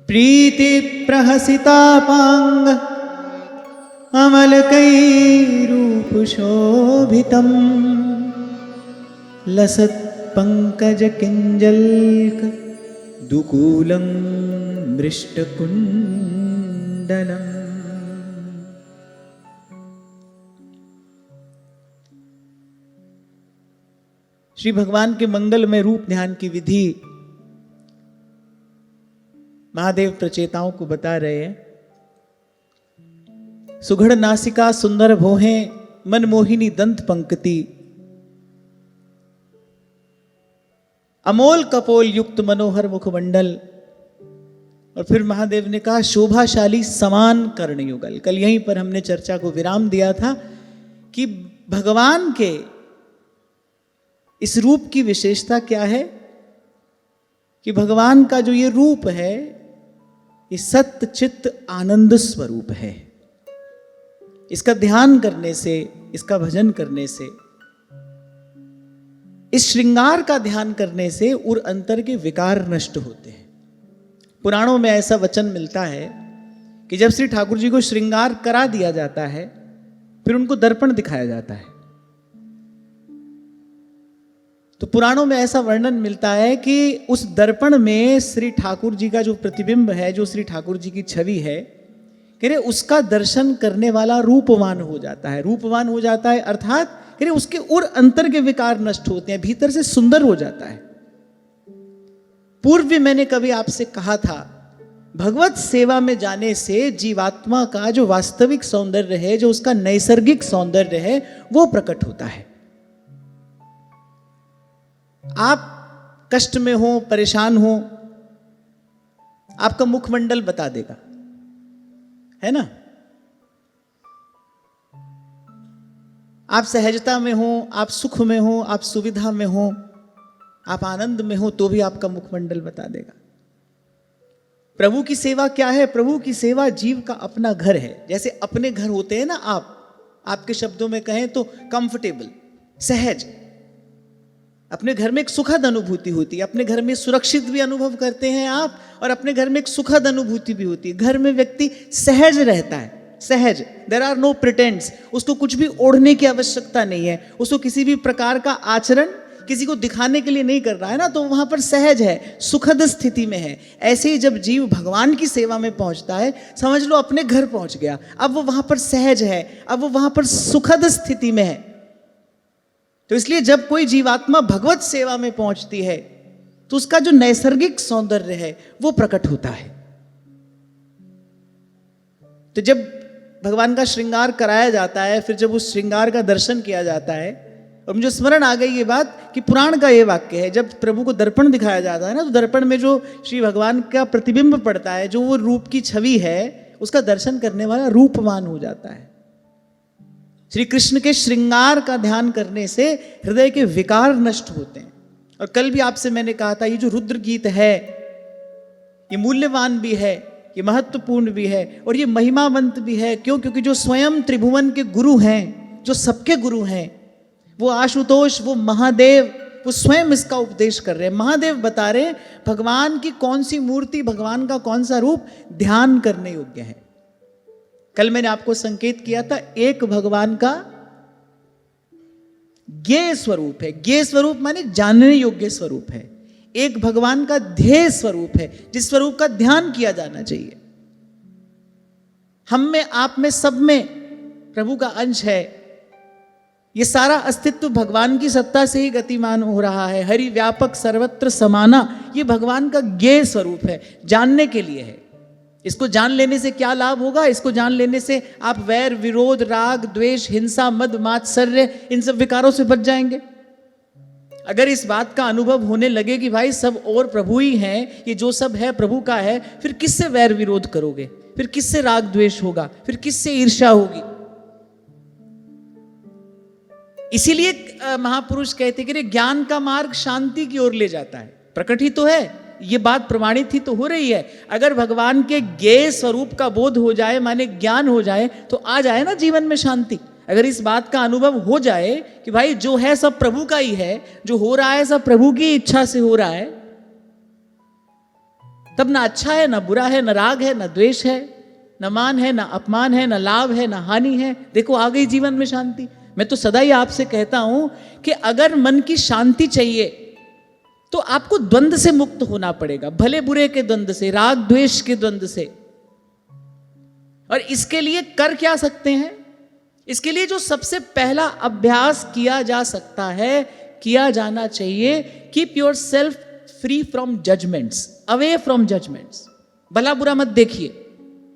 प्रीति प्रहसितापांग अमलकैरूप शोभितम् लसत् पंकज किंजल्क दुकूलं मृष्टकुंडलम्। श्री भगवान के मंगलमय रूप ध्यान की विधि महादेव प्रचेताओं को बता रहे हैं। सुघड़ नासिका सुंदर भोहें मनमोहिनी दंत पंक्ति अमोल कपोल युक्त मनोहर मुखमंडल। और फिर महादेव ने कहा शोभाशाली समान कर्णयुगल। कल यहीं पर हमने चर्चा को विराम दिया था कि भगवान के इस रूप की विशेषता क्या है कि भगवान का जो ये रूप है ये सत्य चित्त आनंद स्वरूप है। इसका ध्यान करने से, इसका भजन करने से, इस श्रृंगार का ध्यान करने से उर अंतर के विकार नष्ट होते हैं। पुराणों में ऐसा वचन मिलता है कि जब श्री ठाकुर जी को श्रृंगार करा दिया जाता है फिर उनको दर्पण दिखाया जाता है तो पुराणों में ऐसा वर्णन मिलता है कि उस दर्पण में श्री ठाकुर जी का जो प्रतिबिंब है, जो श्री ठाकुर जी की छवि है, कह उसका दर्शन करने वाला रूपवान हो जाता है। रूपवान हो जाता है अर्थात कह उसके उर अंतर के विकार नष्ट होते हैं, भीतर से सुंदर हो जाता है। पूर्व भी मैंने कभी आपसे कहा था भगवत सेवा में जाने से जीवात्मा का जो वास्तविक सौंदर्य है, जो उसका नैसर्गिक सौंदर्य है, वो प्रकट होता है। आप कष्ट में हो, परेशान हो, आपका मुखमंडल बता देगा, है ना। आप सहजता में हो, आप सुख में हो, आप सुविधा में हो, आप आनंद में हो, तो भी आपका मुखमंडल बता देगा। प्रभु की सेवा क्या है? प्रभु की सेवा जीव का अपना घर है। जैसे अपने घर होते हैं ना, आपके शब्दों में कहें तो कंफर्टेबल, सहज। अपने घर में एक सुखद अनुभूति होती है, अपने घर में सुरक्षित भी अनुभव करते हैं आप, और अपने घर में एक सुखद अनुभूति भी होती है। घर में व्यक्ति सहज रहता है, सहज। There are no pretends. उसको कुछ भी ओढ़ने की आवश्यकता नहीं है, उसको किसी भी प्रकार का आचरण किसी को दिखाने के लिए नहीं कर रहा है ना, तो वहां पर सहज है, सुखद स्थिति में है। ऐसे ही जब जीव भगवान की सेवा में पहुंचता है, समझ लो अपने घर पहुंच गया। अब वो वहां पर सहज है, अब वो वहां पर सुखद स्थिति में है। तो इसलिए जब कोई जीवात्मा भगवत सेवा में पहुंचती है तो उसका जो नैसर्गिक सौंदर्य है वो प्रकट होता है। तो जब भगवान का श्रृंगार कराया जाता है, फिर जब उस श्रृंगार का दर्शन किया जाता है, और मुझे स्मरण आ गई ये बात कि पुराण का ये वाक्य है, जब प्रभु को दर्पण दिखाया जाता है ना, तो दर्पण में जो श्री भगवान का प्रतिबिंब पड़ता है, जो वो रूप की छवि है, उसका दर्शन करने वाला रूपवान हो जाता है। श्री कृष्ण के श्रृंगार का ध्यान करने से हृदय के विकार नष्ट होते हैं। और कल भी आपसे मैंने कहा था ये जो रुद्र गीत है ये मूल्यवान भी है, ये महत्वपूर्ण भी है, और ये महिमावंत भी है। क्यों? क्योंकि जो स्वयं त्रिभुवन के गुरु हैं, जो सबके गुरु हैं, वो आशुतोष, वो महादेव, वो स्वयं इसका उपदेश कर रहे हैं। महादेव बता रहे हैं भगवान की कौन सी मूर्ति, भगवान का कौन सा रूप ध्यान करने योग्य है। कल मैंने आपको संकेत किया था एक भगवान का ज्ञेय स्वरूप है। ज्ञेय स्वरूप माने जानने योग्य स्वरूप है। एक भगवान का ध्येय स्वरूप है, जिस स्वरूप का ध्यान किया जाना चाहिए। हम में, आप में, सब में प्रभु का अंश है। ये सारा अस्तित्व भगवान की सत्ता से ही गतिमान हो रहा है। हरि व्यापक सर्वत्र समाना, ये भगवान का ज्ञेय स्वरूप है, जानने के लिए है। इसको जान लेने से क्या लाभ होगा? इसको जान लेने से आप वैर, विरोध, राग, द्वेष, हिंसा, मद, मात्सर्य, इन सब विकारों से बच जाएंगे। अगर इस बात का अनुभव होने लगे कि भाई सब और प्रभु ही हैं, ये जो सब है प्रभु का है, फिर किससे वैर विरोध करोगे? फिर किससे राग द्वेष होगा? फिर किससे ईर्ष्या होगी? इसीलिए महापुरुष कहते कि ज्ञान का मार्ग शांति की ओर ले जाता है। प्रकट ही तो है, ये बात प्रमाणित ही तो हो रही है। अगर भगवान के ज्ञेय स्वरूप का बोध हो जाए, माने ज्ञान हो जाए, तो आ जाए ना जीवन में शांति। अगर इस बात का अनुभव हो जाए कि भाई जो है सब प्रभु का ही है, जो हो रहा है सब प्रभु की इच्छा से हो रहा है, तब ना अच्छा है, ना बुरा है, ना राग है, ना द्वेष है, ना मान है, ना अपमान है, ना लाभ है, ना हानि है। देखो आ गई जीवन में शांति। मैं तो सदा ही आपसे कहता हूं कि अगर मन की शांति चाहिए तो आपको द्वंद्व से मुक्त होना पड़ेगा, भले बुरे के द्वंद्व से, राग द्वेष के द्वंद्व से। और इसके लिए कर क्या सकते हैं? इसके लिए जो सबसे पहला अभ्यास किया जा सकता है, किया जाना चाहिए, keep your self free from judgements, away from judgements. भला बुरा मत देखिए,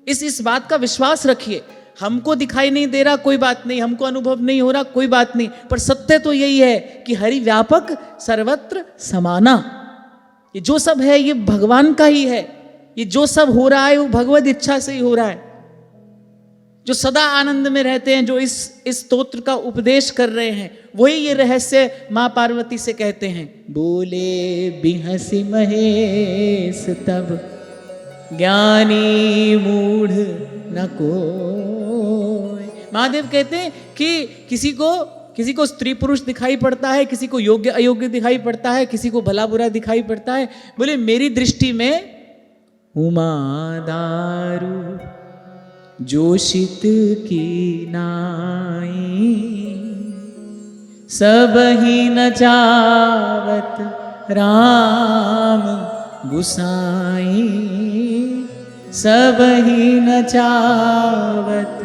इस बात का विश्वास रखिए, हमको दिखाई नहीं दे रहा कोई बात नहीं, हमको अनुभव नहीं हो रहा कोई बात नहीं, पर सत्य तो यही है कि हरि व्यापक सर्वत्र समाना। ये जो सब है ये भगवान का ही है, ये जो सब हो रहा है वो भगवत इच्छा से ही हो रहा है। जो सदा आनंद में रहते हैं, जो इस स्तोत्र का उपदेश कर रहे हैं, वही ये रहस्य मां पार्वती से कहते हैं। बोले बिहसी महेश तब ज्ञानी मूढ़ न कोई। महादेव कहते हैं कि किसी को स्त्री पुरुष दिखाई पड़ता है, किसी को योग्य अयोग्य दिखाई पड़ता है, किसी को भला बुरा दिखाई पड़ता है। बोले मेरी दृष्टि में उमा दारू जोशित की नाई, सब ही नचावत राम गुसाई, सब ही नचावत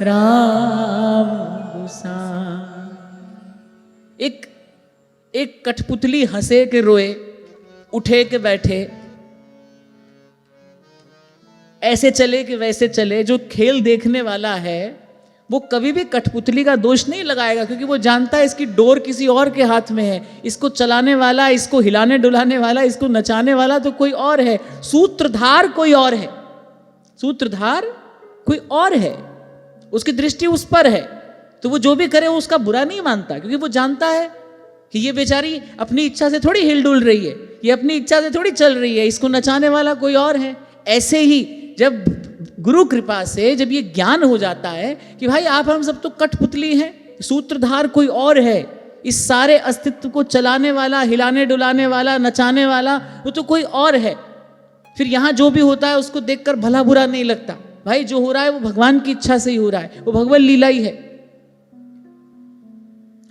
राम गुसाई। एक कठपुतली हंसे के रोए, उठे के बैठे, ऐसे चले कि वैसे चले। जो खेल देखने वाला है वो कभी भी कठपुतली का दोष नहीं लगाएगा, क्योंकि वो जानता है इसकी डोर किसी और के हाथ में है, इसको चलाने वाला, इसको हिलाने डुलाने वाला, इसको नचाने वाला तो कोई और है, सूत्रधार कोई और है, सूत्रधार कोई और है, उसकी दृष्टि उस पर है। तो वो जो भी करे वो उसका बुरा नहीं मानता, क्योंकि वो जानता है कि ये बेचारी अपनी इच्छा से थोड़ी हिल डुल रही है, ये अपनी इच्छा से थोड़ी चल रही है, इसको नचाने वाला कोई और है। ऐसे ही जब गुरु कृपा से जब ये ज्ञान हो जाता है कि भाई आप हम सब तो कठपुतली हैं, सूत्रधार कोई और है, इस सारे अस्तित्व को चलाने वाला, हिलाने डुलाने वाला, नचाने वाला वो तो कोई और है, फिर यहाँ जो भी होता है उसको देखकर भला बुरा नहीं लगता। भाई जो हो रहा है वो भगवान की इच्छा से ही हो रहा है, वो भगवान लीला ही है।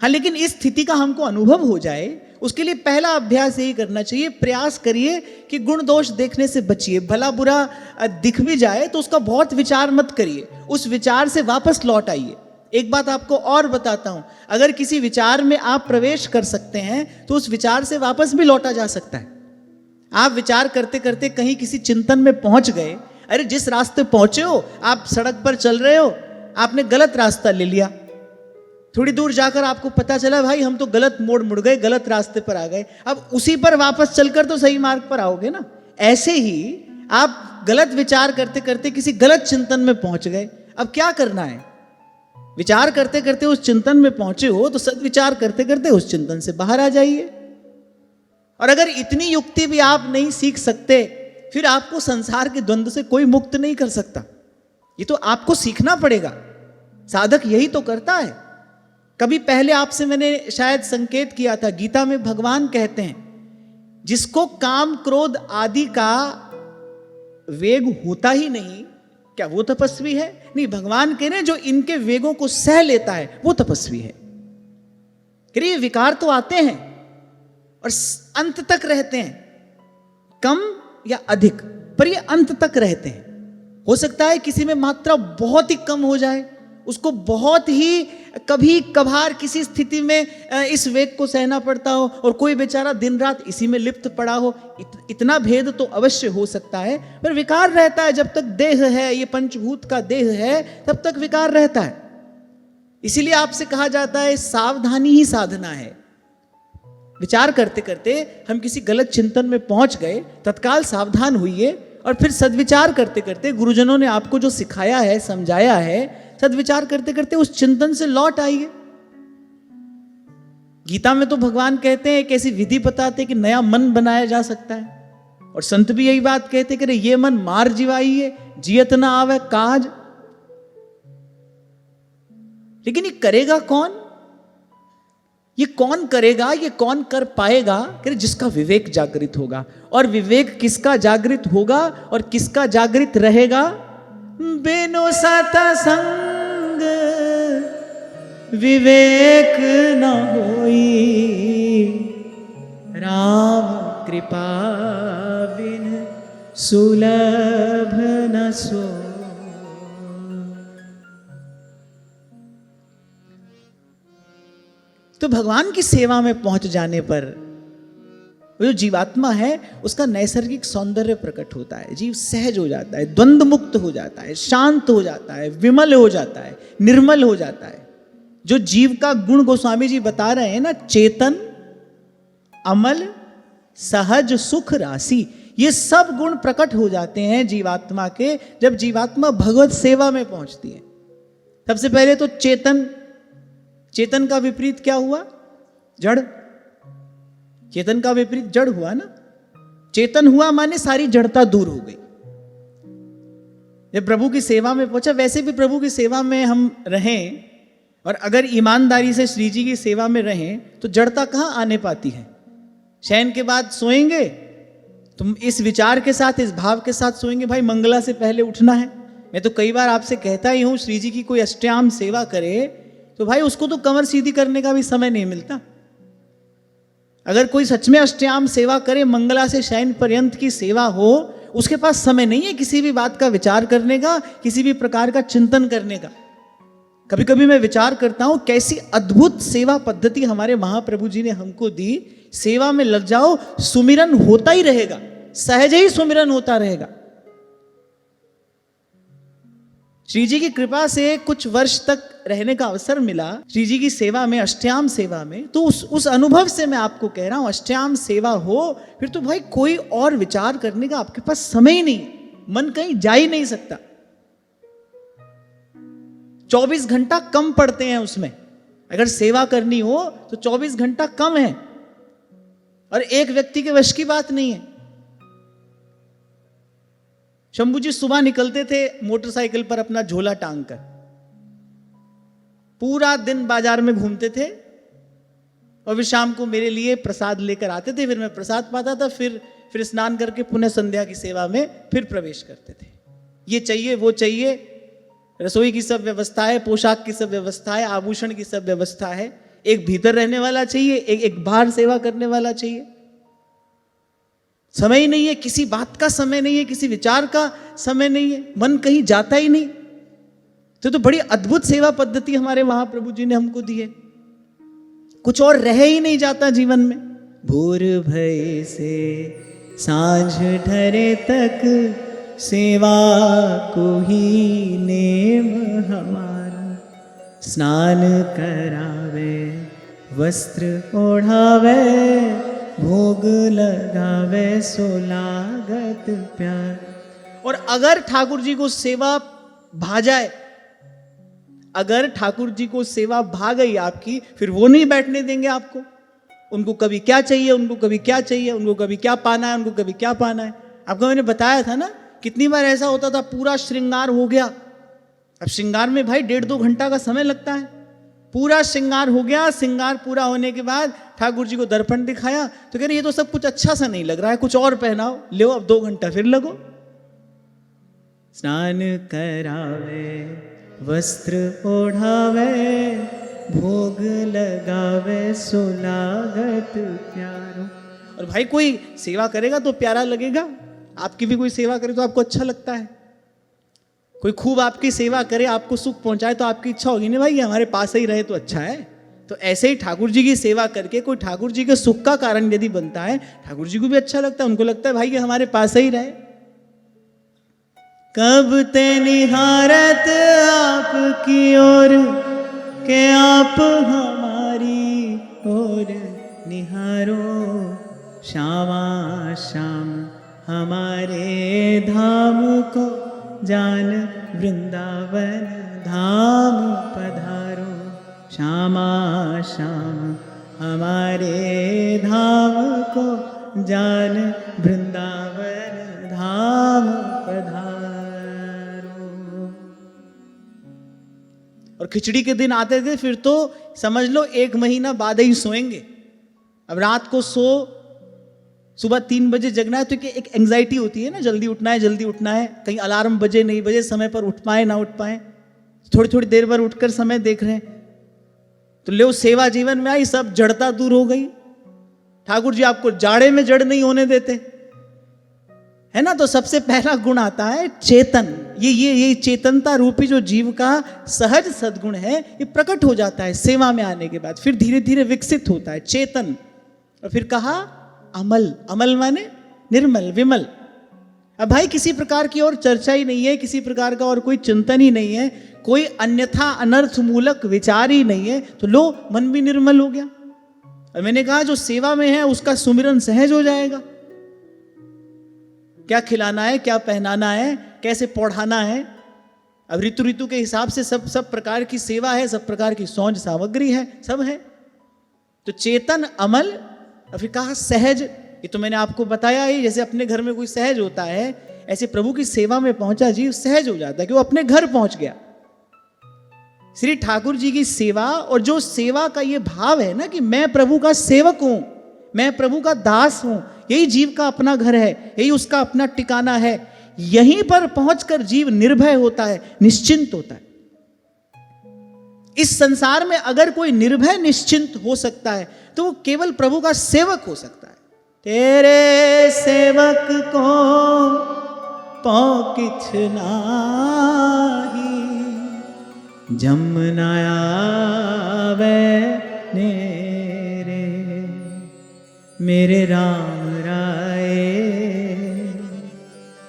हाँ, लेकिन इस स्थिति का हमको अनुभव हो जाए उसके लिए पहला अभ्यास यही करना चाहिए, प्रयास करिए कि गुण दोष देखने से बचिए। भला बुरा दिख भी जाए तो उसका बहुत विचार मत करिए, उस विचार से वापस लौट आइए। एक बात आपको और बताता हूं, अगर किसी विचार में आप प्रवेश कर सकते हैं तो उस विचार से वापस भी लौटा जा सकता है। आप विचार करते करते कहीं किसी चिंतन में पहुंच गए, अरे जिस रास्ते पहुंचे हो, आप सड़क पर चल रहे हो, आपने गलत रास्ता ले लिया, थोड़ी दूर जाकर आपको पता चला भाई हम तो गलत मोड़ मुड़ गए, गलत रास्ते पर आ गए, अब उसी पर वापस चलकर तो सही मार्ग पर आओगे ना। ऐसे ही आप गलत विचार करते करते किसी गलत चिंतन में पहुंच गए, अब क्या करना है? विचार करते करते उस चिंतन में पहुंचे हो तो सद्विचार करते करते उस चिंतन से बाहर आ जाइए। और अगर इतनी युक्ति भी आप नहीं सीख सकते, फिर आपको संसार के द्वंद्व से कोई मुक्त नहीं कर सकता, ये तो आपको सीखना पड़ेगा। साधक यही तो करता है। कभी पहले आपसे मैंने शायद संकेत किया था, गीता में भगवान कहते हैं जिसको काम क्रोध आदि का वेग होता ही नहीं, क्या वो तपस्वी है? नहीं, भगवान कह रहे हैं जो इनके वेगों को सह लेता है वो तपस्वी है। कह रहे ये विकार तो आते हैं और अंत तक रहते हैं, कम या अधिक, पर ये अंत तक रहते हैं। हो सकता है किसी में मात्रा बहुत ही कम हो जाए, उसको बहुत ही कभी कभार किसी स्थिति में इस वेग को सहना पड़ता हो, और कोई बेचारा दिन रात इसी में लिप्त पड़ा हो। इतना भेद तो अवश्य हो सकता है, पर विकार रहता है। जब तक देह है, ये पंचभूत का देह है, तब तक विकार रहता है। इसीलिए आपसे कहा जाता है सावधानी ही साधना है। विचार करते करते हम किसी गलत चिंतन में पहुंच गए, तत्काल सावधान हुइए और फिर सद्विचार करते करते गुरुजनों ने आपको जो सिखाया है, समझाया है, सद्विचार करते करते उस चिंतन से लौट आइए। गीता में तो भगवान कहते हैं, एक ऐसी विधि बताते कि नया मन बनाया जा सकता है, और संत भी यही बात कहते कि ये मन मार जिवाइए, जियत ना आवे काज। लेकिन ये करेगा कौन? ये कौन करेगा, ये कौन कर पाएगा? कि जिसका विवेक जागृत होगा। और विवेक किसका जागृत होगा और किसका जागृत रहेगा? बिनु सतसंग विवेक न होई, राम कृपा बिन सुलभ न सो। तो भगवान की सेवा में पहुंच जाने पर वो जो जीवात्मा है उसका नैसर्गिक सौंदर्य प्रकट होता है। जीव सहज हो जाता है, द्वंद्व मुक्त हो जाता है, शांत हो जाता है, विमल हो जाता है, निर्मल हो जाता है। जो जीव का गुण गोस्वामी जी बता रहे हैं ना, चेतन, अमल, सहज, सुख, राशि, ये सब गुण प्रकट हो जाते हैं जीवात्मा के जब जीवात्मा भगवत सेवा में पहुंचती है। सबसे पहले तो चेतन, चेतन का विपरीत क्या हुआ? जड़। चेतन का विपरीत जड़ हुआ ना। चेतन हुआ माने सारी जड़ता दूर हो गई। जब प्रभु की सेवा में पहुंचा, वैसे भी प्रभु की सेवा में हम रहें और अगर ईमानदारी से श्री जी की सेवा में रहें तो जड़ता कहां आने पाती है? शयन के बाद सोएंगे, तुम इस विचार के साथ, इस भाव के साथ सोएंगे, भाई मंगला से पहले उठना है। मैं तो कई बार आपसे कहता ही हूं, श्री जी की कोई अष्टयाम सेवा करे तो भाई उसको तो कमर सीधी करने का भी समय नहीं मिलता। अगर कोई सच में अष्टयाम सेवा करे, मंगला से शयन पर्यंत की सेवा हो, उसके पास समय नहीं है किसी भी बात का विचार करने का, किसी भी प्रकार का चिंतन करने का। कभी कभी मैं विचार करता हूं कैसी अद्भुत सेवा पद्धति हमारे महाप्रभु जी ने हमको दी। सेवा में लग जाओ, सुमिरन होता ही रहेगा, सहज ही सुमिरन होता रहेगा। श्री जी की कृपा से कुछ वर्ष तक रहने का अवसर मिला श्री जी की सेवा में, अष्टयाम सेवा में। तो उस अनुभव से मैं आपको कह रहा हूं, अष्टयाम सेवा हो फिर तो भाई कोई और विचार करने का आपके पास समय ही नहीं, मन कहीं जा ही नहीं सकता। 24 घंटा कम पड़ते हैं उसमें। अगर सेवा करनी हो तो 24 घंटा कम है और एक व्यक्ति के वश की बात नहीं है। शंभू जी सुबह निकलते थे मोटरसाइकिल पर अपना झोला टांग कर, पूरा दिन बाजार में घूमते थे और फिर शाम को मेरे लिए प्रसाद लेकर आते थे। फिर मैं प्रसाद पाता था, फिर स्नान करके पुनः संध्या की सेवा में फिर प्रवेश करते थे। ये चाहिए, वो चाहिए, रसोई की सब व्यवस्था है, पोशाक की सब व्यवस्था है, आभूषण की सब व्यवस्था है। एक भीतर रहने वाला चाहिए, एक बाहर सेवा करने वाला चाहिए। समय ही नहीं है, किसी बात का समय नहीं है, किसी विचार का समय नहीं है, मन कहीं जाता ही नहीं। तो बड़ी अद्भुत सेवा पद्धति हमारे महाप्रभु जी ने हमको दी है। कुछ और रह ही नहीं जाता जीवन में। भोर भय से सांझ ढरे तक सेवा को ही नेम हमारा, स्नान करावे वस्त्र ओढ़ावे, भोग लगावे सो लागत प्यार। और अगर ठाकुर जी को सेवा भा जाए, अगर ठाकुर जी को सेवा भा गई आपकी, फिर वो नहीं बैठने देंगे आपको। उनको कभी क्या चाहिए, उनको कभी क्या चाहिए, उनको कभी क्या पाना है, उनको कभी क्या पाना है। आपको मैंने बताया था ना, कितनी बार ऐसा होता था, पूरा श्रृंगार हो गया। अब श्रृंगार में भाई 1.5-2 घंटा का समय लगता है। पूरा श्रृंगार हो गया, श्रृंगार पूरा होने के बाद ठाकुर जी को दर्पण दिखाया तो कह रहे ये तो सब कुछ अच्छा सा नहीं लग रहा है, कुछ और पहनाओ, लो अब 2 घंटा फिर लगो। स्नान करावे वस्त्र ओढ़ावे, भोग लगावे सो लागत प्यारो। और भाई कोई सेवा करेगा तो प्यारा लगेगा। आपकी भी कोई सेवा करे तो आपको अच्छा लगता है। कोई खूब आपकी सेवा करे, आपको सुख पहुंचाए तो आपकी इच्छा होगी ना, भाई ये हमारे पास ही रहे तो अच्छा है। तो ऐसे ही ठाकुर जी की सेवा करके कोई ठाकुर जी के सुख का कारण यदि बनता है, ठाकुर जी को भी अच्छा लगता है, उनको लगता है भाई ये हमारे पास ही रहे। कब ते निहारत आपकी ओर के आप हमारी ओर निहारो, श्यामा श्याम हमारे धाम को जान वृंदावन धाम पधारो। श्यामा श्याम हमारे धाम को जान वृंदावन धाम पधारो। और खिचड़ी के दिन आते थे फिर तो समझ लो 1 महीना बाद ही सोएंगे। अब रात को सो, सुबह 3 बजे जगना है तो एक एंग्जाइटी होती है ना, जल्दी उठना है, कहीं अलार्म बजे नहीं बजे, समय पर उठ पाए ना उठ पाए, थोड़ी थोड़ी देर पर उठकर समय देख रहे हैं। तो लो सेवा जीवन में आई, सब जड़ता दूर हो गई। ठाकुर जी आपको जाड़े में जड़ नहीं होने देते, है ना। तो सबसे पहला गुण आता है चेतन। ये चेतनता रूपी जो जीव का सहज सद्गुण है, ये प्रकट हो जाता है सेवा में आने के बाद, फिर धीरे धीरे विकसित होता है चेतन। और फिर कहा अमल, अमल माने निर्मल विमल। अब भाई किसी प्रकार की और चर्चा ही नहीं है, किसी प्रकार का और कोई चिंतन ही नहीं है, कोई अन्यथा अनर्थ मूलक विचार ही नहीं है, तो लो मन भी निर्मल हो गया। और मैंने कहा जो सेवा में है उसका सुमिरन सहज हो जाएगा। क्या खिलाना है, क्या पहनाना है, कैसे पौढ़ाना है, अब ऋतु ऋतु के हिसाब से सब प्रकार की सेवा है, सब प्रकार की सौंज सामग्री है, सब है। तो चेतन अमल, और फिर कहा सहज। ये तो मैंने आपको बताया ही, जैसे अपने घर में कोई सहज होता है, ऐसे प्रभु की सेवा में पहुंचा जीव सहज हो जाता है कि वो अपने घर पहुंच गया। श्री ठाकुर जी की सेवा, और जो सेवा का ये भाव है ना कि मैं प्रभु का सेवक हूं, मैं प्रभु का दास हूं, यही जीव का अपना घर है, यही उसका अपना ठिकाना है। यहीं पर पहुंचकर जीव निर्भय होता है, निश्चिंत होता है। इस संसार में अगर कोई निर्भय निश्चिंत हो सकता है तो वो केवल प्रभु का सेवक हो सकता है। तेरे सेवक को पौ किछ नाही, जमुना आवे नेरे, मेरे राम राय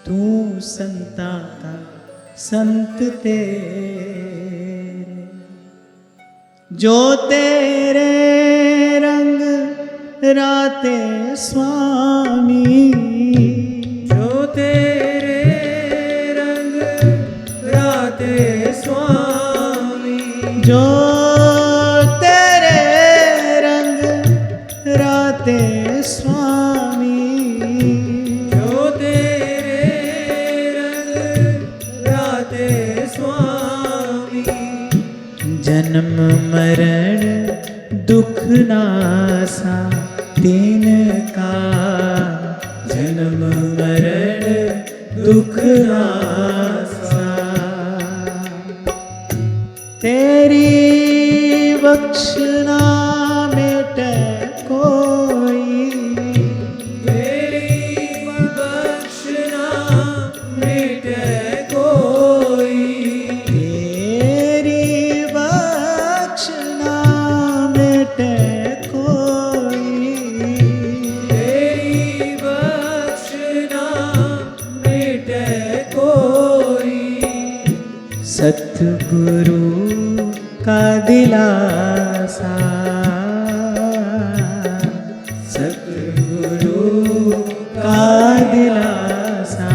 तू संता का संत तेरे, जो तेरे रंग राते स्वामी, जो तेरे रंग राते स्वामी, जो तेरे रंग राते स्वामी, जो तेरे रंग राते स्वामी, जन्म मरण दुख नासा तिनका, जन्म मरण दुख नासा, तेरी बख्शना मेटे कोई, तेरी बख्शना मिटे कोई, तेरी बख्शना मेटे कोई, तेरी बख्शना मिटे कोई, सतगुरु का दिलासा, सतगुरु का दिलासा,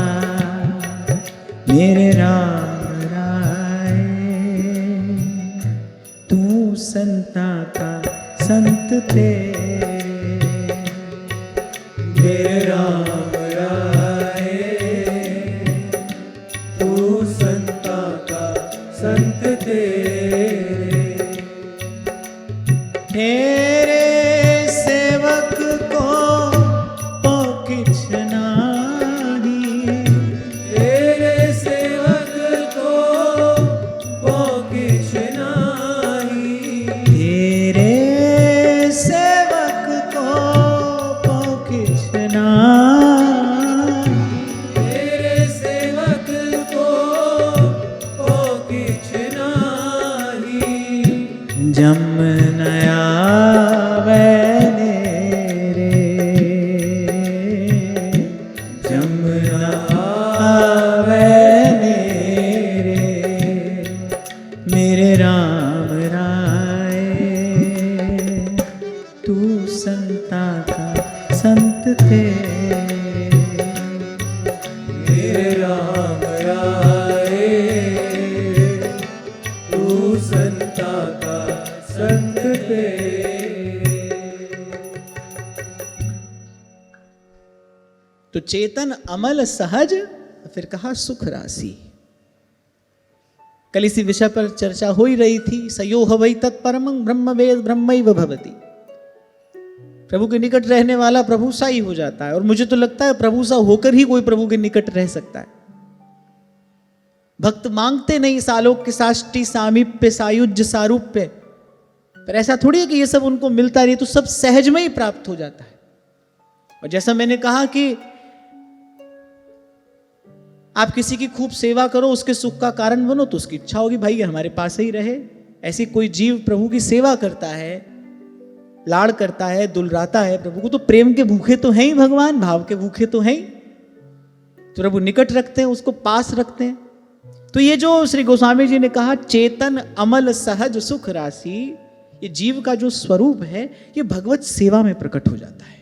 मेरे राम राय तू संता का संत तेरे, मेरे राम राय तू संता का संत तेरे, तेरे सेवक को पौ किछ नाही, तेरे सेवक को पौ किछ नाही, तेरे सेवक को पौ किछ नाही, तेरे सेवक को पौ किछ नाही, जमुना आवे नेरे, जमुना आवे नेरे, मेरे राम राय तू संता का संत तेरे, मेरे राम राय तू संता का संत तेरे। तो चेतन अमल सहज, फिर कहा सुख राशि। कल इसी विषय पर चर्चा हो ही रही थी। सयो हवै तत्परमं ब्रह्मवेद ब्रह्मैव भवति। प्रभु के निकट रहने वाला प्रभु सा ही हो जाता है। और मुझे तो लगता है प्रभु सा होकर ही कोई प्रभु के निकट रह सकता है। भक्त मांगते नहीं सालोक्य साष्टी सामीप्य सायुज्य सारूप्य, पर ऐसा थोड़ी है कि ये सब उनको मिलता नहीं, तो सब सहज में ही प्राप्त हो जाता है। और जैसा मैंने कहा कि आप किसी की खूब सेवा करो, उसके सुख का कारण बनो, तो उसकी इच्छा होगी भाई हमारे पास ही रहे। ऐसी कोई जीव प्रभु की सेवा करता है, लाड़ करता है, दुलराता है प्रभु को, तो प्रेम के भूखे तो हैं ही भगवान, भाव के भूखे तो हैं ही। तो प्रभु निकट रखते हैं, उसको पास रखते हैं। तो ये जो श्री गोस्वामी जी ने कहा चेतन अमल सहज सुख राशि, ये जीव का जो स्वरूप है ये भगवत सेवा में प्रकट हो जाता है।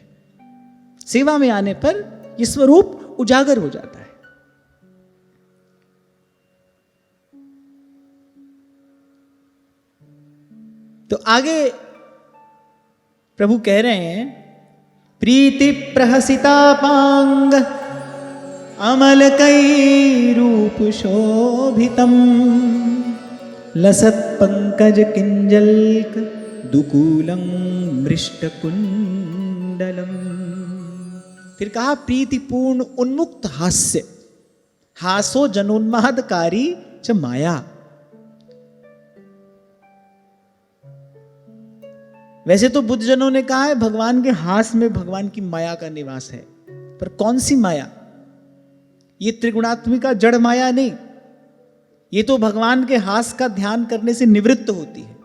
सेवा में आने पर ये स्वरूप उजागर हो जाता है। तो आगे प्रभु कह रहे हैं प्रीति प्रहसितापांग अमल कई रूप शोभितम लसत पंकज किंजल्क दुकूलम मृष्ट कुंडलम। फिर कहा प्रीतिपूर्ण उन्मुक्त हास्य, हासो जनोन्मादकारी च माया। वैसे तो बुद्ध जनों ने कहा है भगवान के हास में भगवान की माया का निवास है, पर कौन सी माया? ये त्रिगुणात्मिका जड़ माया नहीं, ये तो भगवान के हास का ध्यान करने से निवृत्त होती है।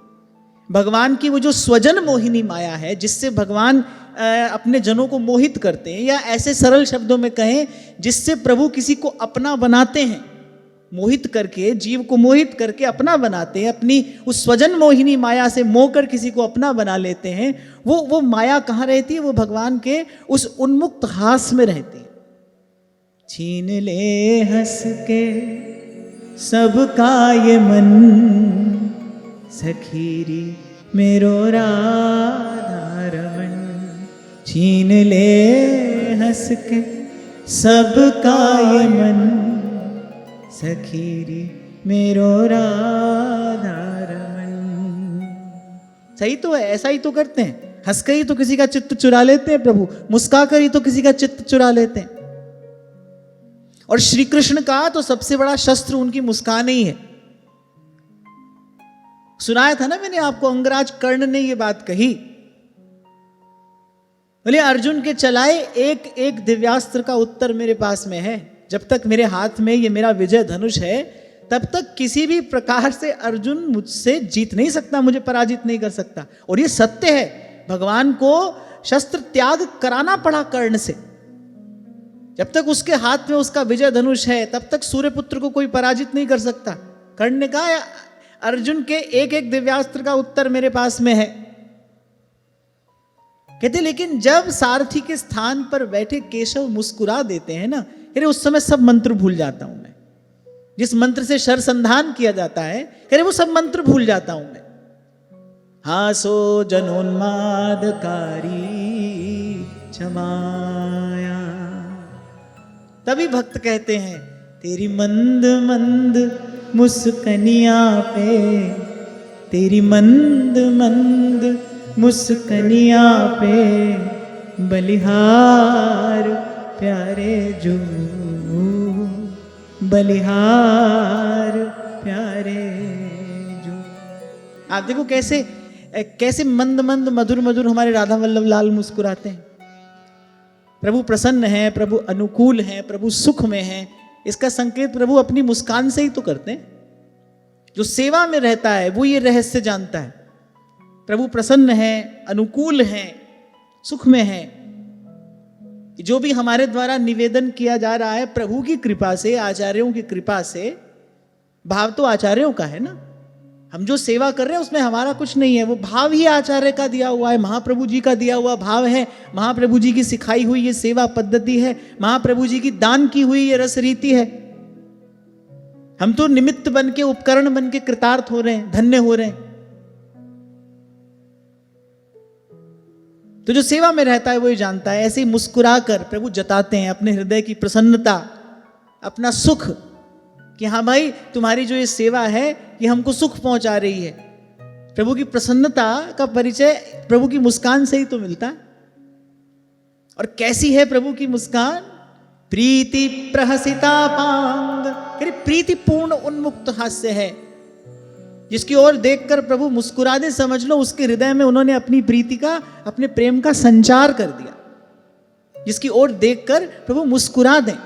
भगवान की वो जो स्वजन मोहिनी माया है, जिससे भगवान अपने जनों को मोहित करते हैं, या ऐसे सरल शब्दों में कहें जिससे प्रभु किसी को अपना बनाते हैं, मोहित करके, जीव को मोहित करके अपना बनाते हैं, अपनी उस स्वजन मोहिनी माया से मोह कर किसी को अपना बना लेते हैं। वो माया कहाँ रहती है? वो भगवान के उस उन्मुक्त हास में रहती है। छीन ले हंस के सबका ये मन, सखीरी मेरो राधा रमन। छीन ले हंस के सबका ये मन, सखीरी मेरो राधा रमन। सही तो है, ऐसा ही तो करते हैं। हंस कर ही तो किसी का चित्त चुरा लेते हैं प्रभु, मुस्का कर ही तो किसी का चित्त चुरा लेते हैं। और श्री कृष्ण का तो सबसे बड़ा शस्त्र उनकी मुस्कान ही है। सुनाया था ना मैंने आपको, अंगराज कर्ण ने ये बात कही, बोले अर्जुन के चलाए एक एक दिव्यास्त्र का उत्तर मेरे पास में है। जब तक मेरे हाथ में ये मेरा विजय धनुष है, तब तक किसी भी प्रकार से अर्जुन मुझसे जीत नहीं सकता, मुझे पराजित नहीं कर सकता। और ये सत्य है, भगवान को शस्त्र त्याग कराना पड़ा कर्ण से। जब तक उसके हाथ में उसका विजय धनुष है, तब तक सूर्यपुत्र को कोई पराजित नहीं कर सकता। कर्ण ने कहा अर्जुन के एक एक दिव्यास्त्र का उत्तर मेरे पास में है। कहते लेकिन जब सारथी के स्थान पर बैठे केशव मुस्कुरा देते हैं ना, अरे उस समय सब मंत्र भूल जाता हूं मैं। जिस मंत्र से शरसंधान किया जाता है, अरे वो सब मंत्र भूल जाता हूं मैं। हासो जनोन्मादकारी क्षमाया। तभी भक्त कहते हैं तेरी मंद मंद मुस्कनिया पे, तेरी मंद मंद मुस्कनिया पे बलिहार प्यारे जो, बलिहार प्यारे जो। आप देखो कैसे कैसे मंद मंद मधुर मधुर हमारे राधा वल्लभ लाल मुस्कुराते हैं। प्रभु प्रसन्न है, प्रभु अनुकूल है, प्रभु सुख में है। इसका संकेत प्रभु अपनी मुस्कान से ही तो करते हैं। जो सेवा में रहता है वो ये रहस्य जानता है। प्रभु प्रसन्न है, अनुकूल है, सुख में है। जो भी हमारे द्वारा निवेदन किया जा रहा है प्रभु की कृपा से, आचार्यों की कृपा से, भाव तो आचार्यों का है ना। हम जो सेवा कर रहे हैं उसमें हमारा कुछ नहीं है, वो भाव ही आचार्य का दिया हुआ है, महाप्रभु जी का दिया हुआ भाव है, महाप्रभु जी की सिखाई हुई ये सेवा पद्धति है, महाप्रभु जी की दान की हुई ये रस रीति है। हम तो निमित्त बन के, उपकरण बन के कृतार्थ हो रहे हैं, धन्य हो रहे हैं। तो जो सेवा में रहता है वो ही जानता है। ऐसे ही मुस्कुरा कर प्रभु जताते हैं अपने हृदय की प्रसन्नता, अपना सुख। कि हाँ भाई, तुम्हारी जो ये सेवा है ये हमको सुख पहुंचा रही है। प्रभु की प्रसन्नता का परिचय प्रभु की मुस्कान से ही तो मिलता है। और कैसी है प्रभु की मुस्कान? प्रीति प्रहसितापांग, प्रीतिपूर्ण उन्मुक्त हास्य है, जिसकी ओर देखकर प्रभु मुस्कुरा दे, समझ लो उसके हृदय में उन्होंने अपनी प्रीति का, अपने प्रेम का संचार कर दिया। जिसकी ओर देखकर प्रभु मुस्कुरा दें।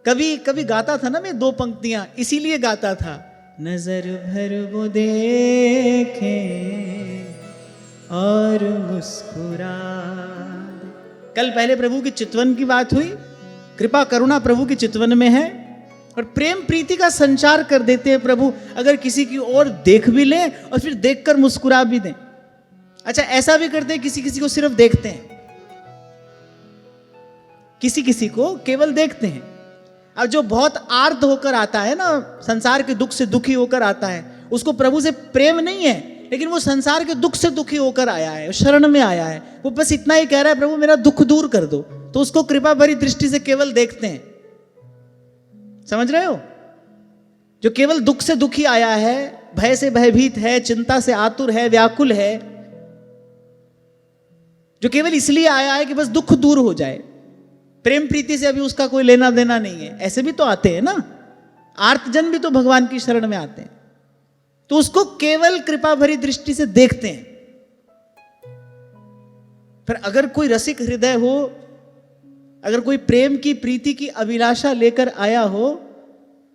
कभी कभी गाता था ना मैं 2 पंक्तियां, इसीलिए गाता था, नजर भर वो देखे और मुस्कुरा दे। कल पहले प्रभु की चितवन की बात हुई। कृपा करुणा प्रभु की चितवन में है और प्रेम प्रीति का संचार कर देते हैं प्रभु, अगर किसी की ओर देख भी लें और फिर देखकर मुस्कुरा भी दें। अच्छा, ऐसा भी करते हैं, किसी किसी को सिर्फ देखते हैं, किसी किसी को केवल देखते हैं। अब जो बहुत आर्त होकर आता है ना, संसार के दुख से दुखी होकर आता है, उसको प्रभु से प्रेम नहीं है, लेकिन वो संसार के दुख से दुखी होकर आया है, शरण में आया है, वो बस इतना ही कह रहा है, प्रभु मेरा दुख दूर कर दो, तो उसको कृपा भरी दृष्टि से केवल देखते हैं। समझ रहे हो? जो केवल दुख से दुखी आया है, भय से भयभीत है, चिंता से आतुर है, व्याकुल है, जो केवल इसलिए आया है कि बस दुख दूर हो जाए, प्रेम प्रीति से अभी उसका कोई लेना देना नहीं है, ऐसे भी तो आते हैं ना, आर्तजन भी तो भगवान की शरण में आते हैं, तो उसको केवल कृपा भरी दृष्टि से देखते हैं। पर अगर कोई रसिक हृदय हो, अगर कोई प्रेम की प्रीति की अभिलाषा लेकर आया हो,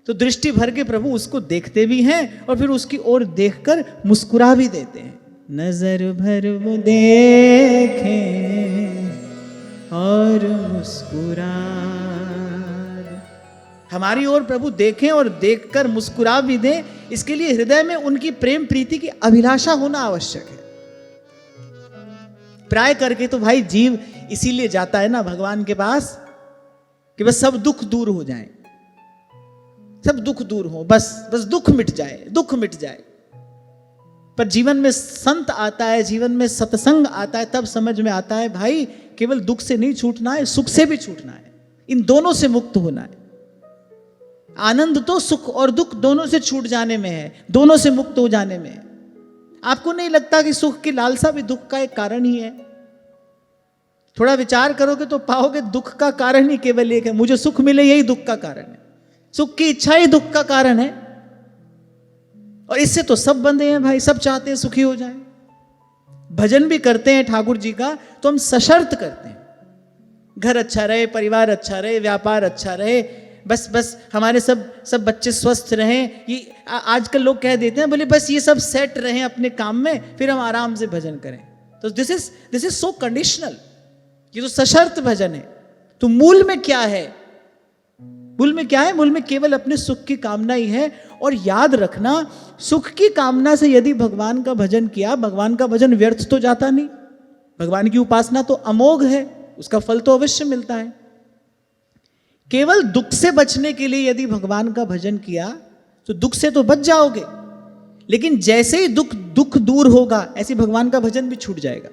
तो दृष्टि भर के प्रभु उसको देखते भी हैं और फिर उसकी ओर देखकर मुस्कुरा भी देते हैं। नजर भर वो देखे और मुस्कुरा। हमारी ओर प्रभु देखें और देखकर मुस्कुरा भी दें, इसके लिए हृदय में उनकी प्रेम प्रीति की अभिलाषा होना आवश्यक है। प्राय करके तो भाई जीव इसीलिए जाता है ना भगवान के पास कि बस सब दुख दूर हो जाए, सब दुख दूर हो, बस दुख मिट जाए, दुख मिट जाए। पर जीवन में संत आता है, जीवन में सत्संग आता है, तब समझ में आता है भाई केवल दुख से नहीं छूटना है, सुख से भी छूटना है, इन दोनों से मुक्त होना है। आनंद तो सुख और दुख दोनों से छूट जाने में है, दोनों से मुक्त हो जाने में है। आपको नहीं लगता कि सुख की लालसा भी दुख का एक कारण ही है? थोड़ा विचार करोगे तो पाओगे दुख का कारण ही केवल एक है, मुझे सुख मिले यही दुख का कारण है, सुख की इच्छा ही दुख का कारण है। और इससे तो सब बंधे हैं भाई, सब चाहते हैं सुखी हो जाए। भजन भी करते हैं ठाकुर जी का तो हम सशर्त करते हैं, घर अच्छा रहे, परिवार अच्छा रहे, व्यापार अच्छा रहे, बस हमारे सब बच्चे स्वस्थ रहें। ये आजकल लोग कह देते हैं बोले बस ये सब सेट रहें अपने काम में, फिर हम आराम से भजन करें। तो दिस इज सो कंडीशनल, ये तो सशर्त भजन है। तो मूल में क्या है? मूल में क्या है? मूल में केवल अपने सुख की कामना ही है। और याद रखना, सुख की कामना से यदि भगवान का भजन किया, भगवान का भजन व्यर्थ तो जाता नहीं। भगवान की उपासना तो अमोघ है, उसका फल तो अवश्य मिलता है। केवल दुख से बचने के लिए यदि भगवान का भजन किया तो दुख से तो बच जाओगे, लेकिन जैसे ही दुख दूर होगा ऐसे भगवान का भजन भी छूट जाएगा,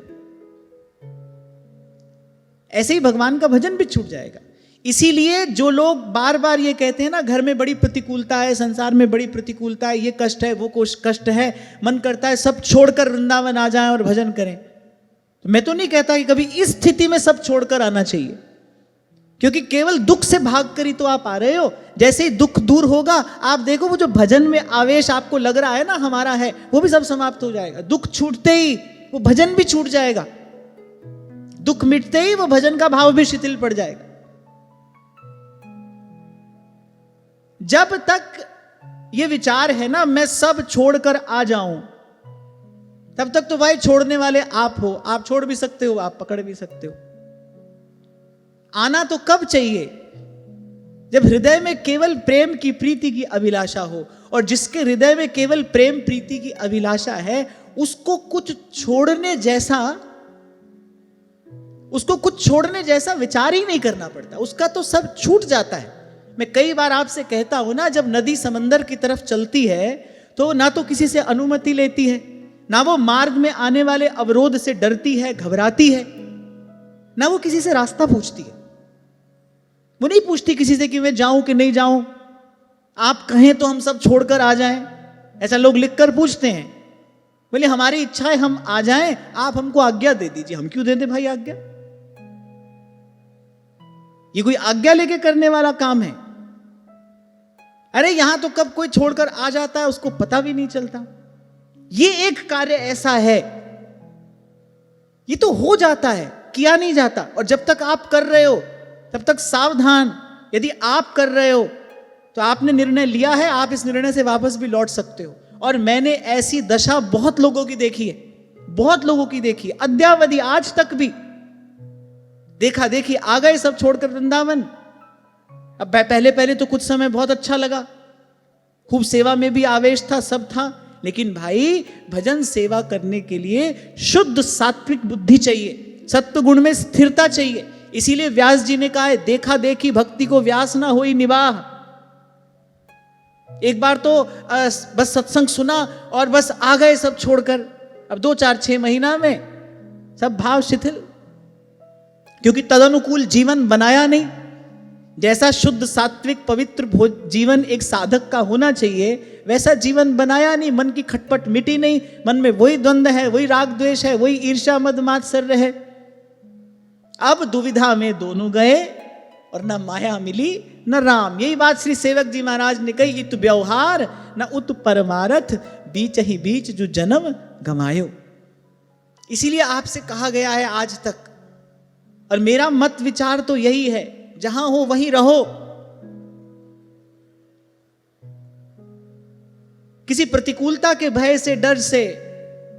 ऐसे ही भगवान का भजन भी छूट जाएगा। इसीलिए जो लोग बार बार ये कहते हैं ना, घर में बड़ी प्रतिकूलता है, संसार में बड़ी प्रतिकूलता है, ये कष्ट है, वो कष्ट है, मन करता है सब छोड़कर वृंदावन आ जाएं और भजन करें, तो मैं तो नहीं कहता कि कभी इस स्थिति में सब छोड़कर आना चाहिए, क्योंकि केवल दुख से भागकर ही तो आप आ रहे हो। जैसे ही दुख दूर होगा, आप देखो वो जो भजन में आवेश आपको लग रहा है ना हमारा है, वो भी सब समाप्त हो जाएगा। दुख छूटते ही वो भजन भी छूट जाएगा, दुख मिटते ही वो भजन का भाव भी शिथिल पड़ जाएगा। जब तक ये विचार है ना मैं सब छोड़कर आ जाऊं, तब तक तो भाई छोड़ने वाले आप हो, आप छोड़ भी सकते हो, आप पकड़ भी सकते हो। आना तो कब चाहिए? जब हृदय में केवल प्रेम की प्रीति की अभिलाषा हो, और जिसके हृदय में केवल प्रेम प्रीति की अभिलाषा है उसको कुछ छोड़ने जैसा विचार ही नहीं करना पड़ता, उसका तो सब छूट जाता है। मैं कई बार आपसे कहता हूं ना, जब नदी समंदर की तरफ चलती है तो ना तो किसी से अनुमति लेती है, ना वो मार्ग में आने वाले अवरोध से डरती है, घबराती है, ना वो किसी से रास्ता पूछती है। वो नहीं पूछती किसी से कि मैं जाऊं कि नहीं जाऊं, आप कहें तो हम सब छोड़कर आ जाएं। ऐसा लोग लिखकर पूछते हैं। बोले हमारी इच्छा है हम आ जाएं, आप हमको आज्ञा दे दीजिए। हम क्यों दे दे भाई आज्ञा? ये कोई आज्ञा लेके करने वाला काम है? अरे यहां तो कब कोई छोड़कर आ जाता है उसको पता भी नहीं चलता। ये एक कार्य ऐसा है, ये तो हो जाता है, किया नहीं जाता। और जब तक आप कर रहे हो तब तक सावधान। यदि आप कर रहे हो तो आपने निर्णय लिया है, आप इस निर्णय से वापस भी लौट सकते हो। और मैंने ऐसी दशा बहुत लोगों की देखी है, बहुत लोगों की देखी है, अद्यावधि आज तक भी देखा देखी। आ गए सब छोड़कर वृंदावन। अब पहले पहले तो कुछ समय बहुत अच्छा लगा, खूब सेवा में भी आवेश था, सब था। लेकिन भाई भजन सेवा करने के लिए शुद्ध सात्विक बुद्धि चाहिए, सत्व गुण में स्थिरता चाहिए। इसीलिए व्यास जी ने कहा है, देखा देखी भक्ति को व्यास ना होई निवाह। एक बार तो बस सत्संग सुना और बस आ गए सब छोड़कर। अब 2-4-6 महीना में सब भाव शिथिल, क्योंकि तदनुकूल जीवन बनाया नहीं। जैसा शुद्ध सात्विक पवित्र जीवन एक साधक का होना चाहिए, वैसा जीवन बनाया नहीं। मन की खटपट मिटी नहीं, मन में वही द्वंद्व है, वही राग द्वेष है, वही ईर्ष्या मद मात्सर्य है। अब दुविधा में दोनों गए और न माया मिली न राम। यही बात श्री सेवक जी महाराज ने कही, इत व्यवहार न उत परमारथ, बीच ही बीच जो जन्म गमायो। इसीलिए आपसे कहा गया है आज तक, और मेरा मत विचार तो यही है, जहां हो वहीं रहो। किसी प्रतिकूलता के भय से, डर से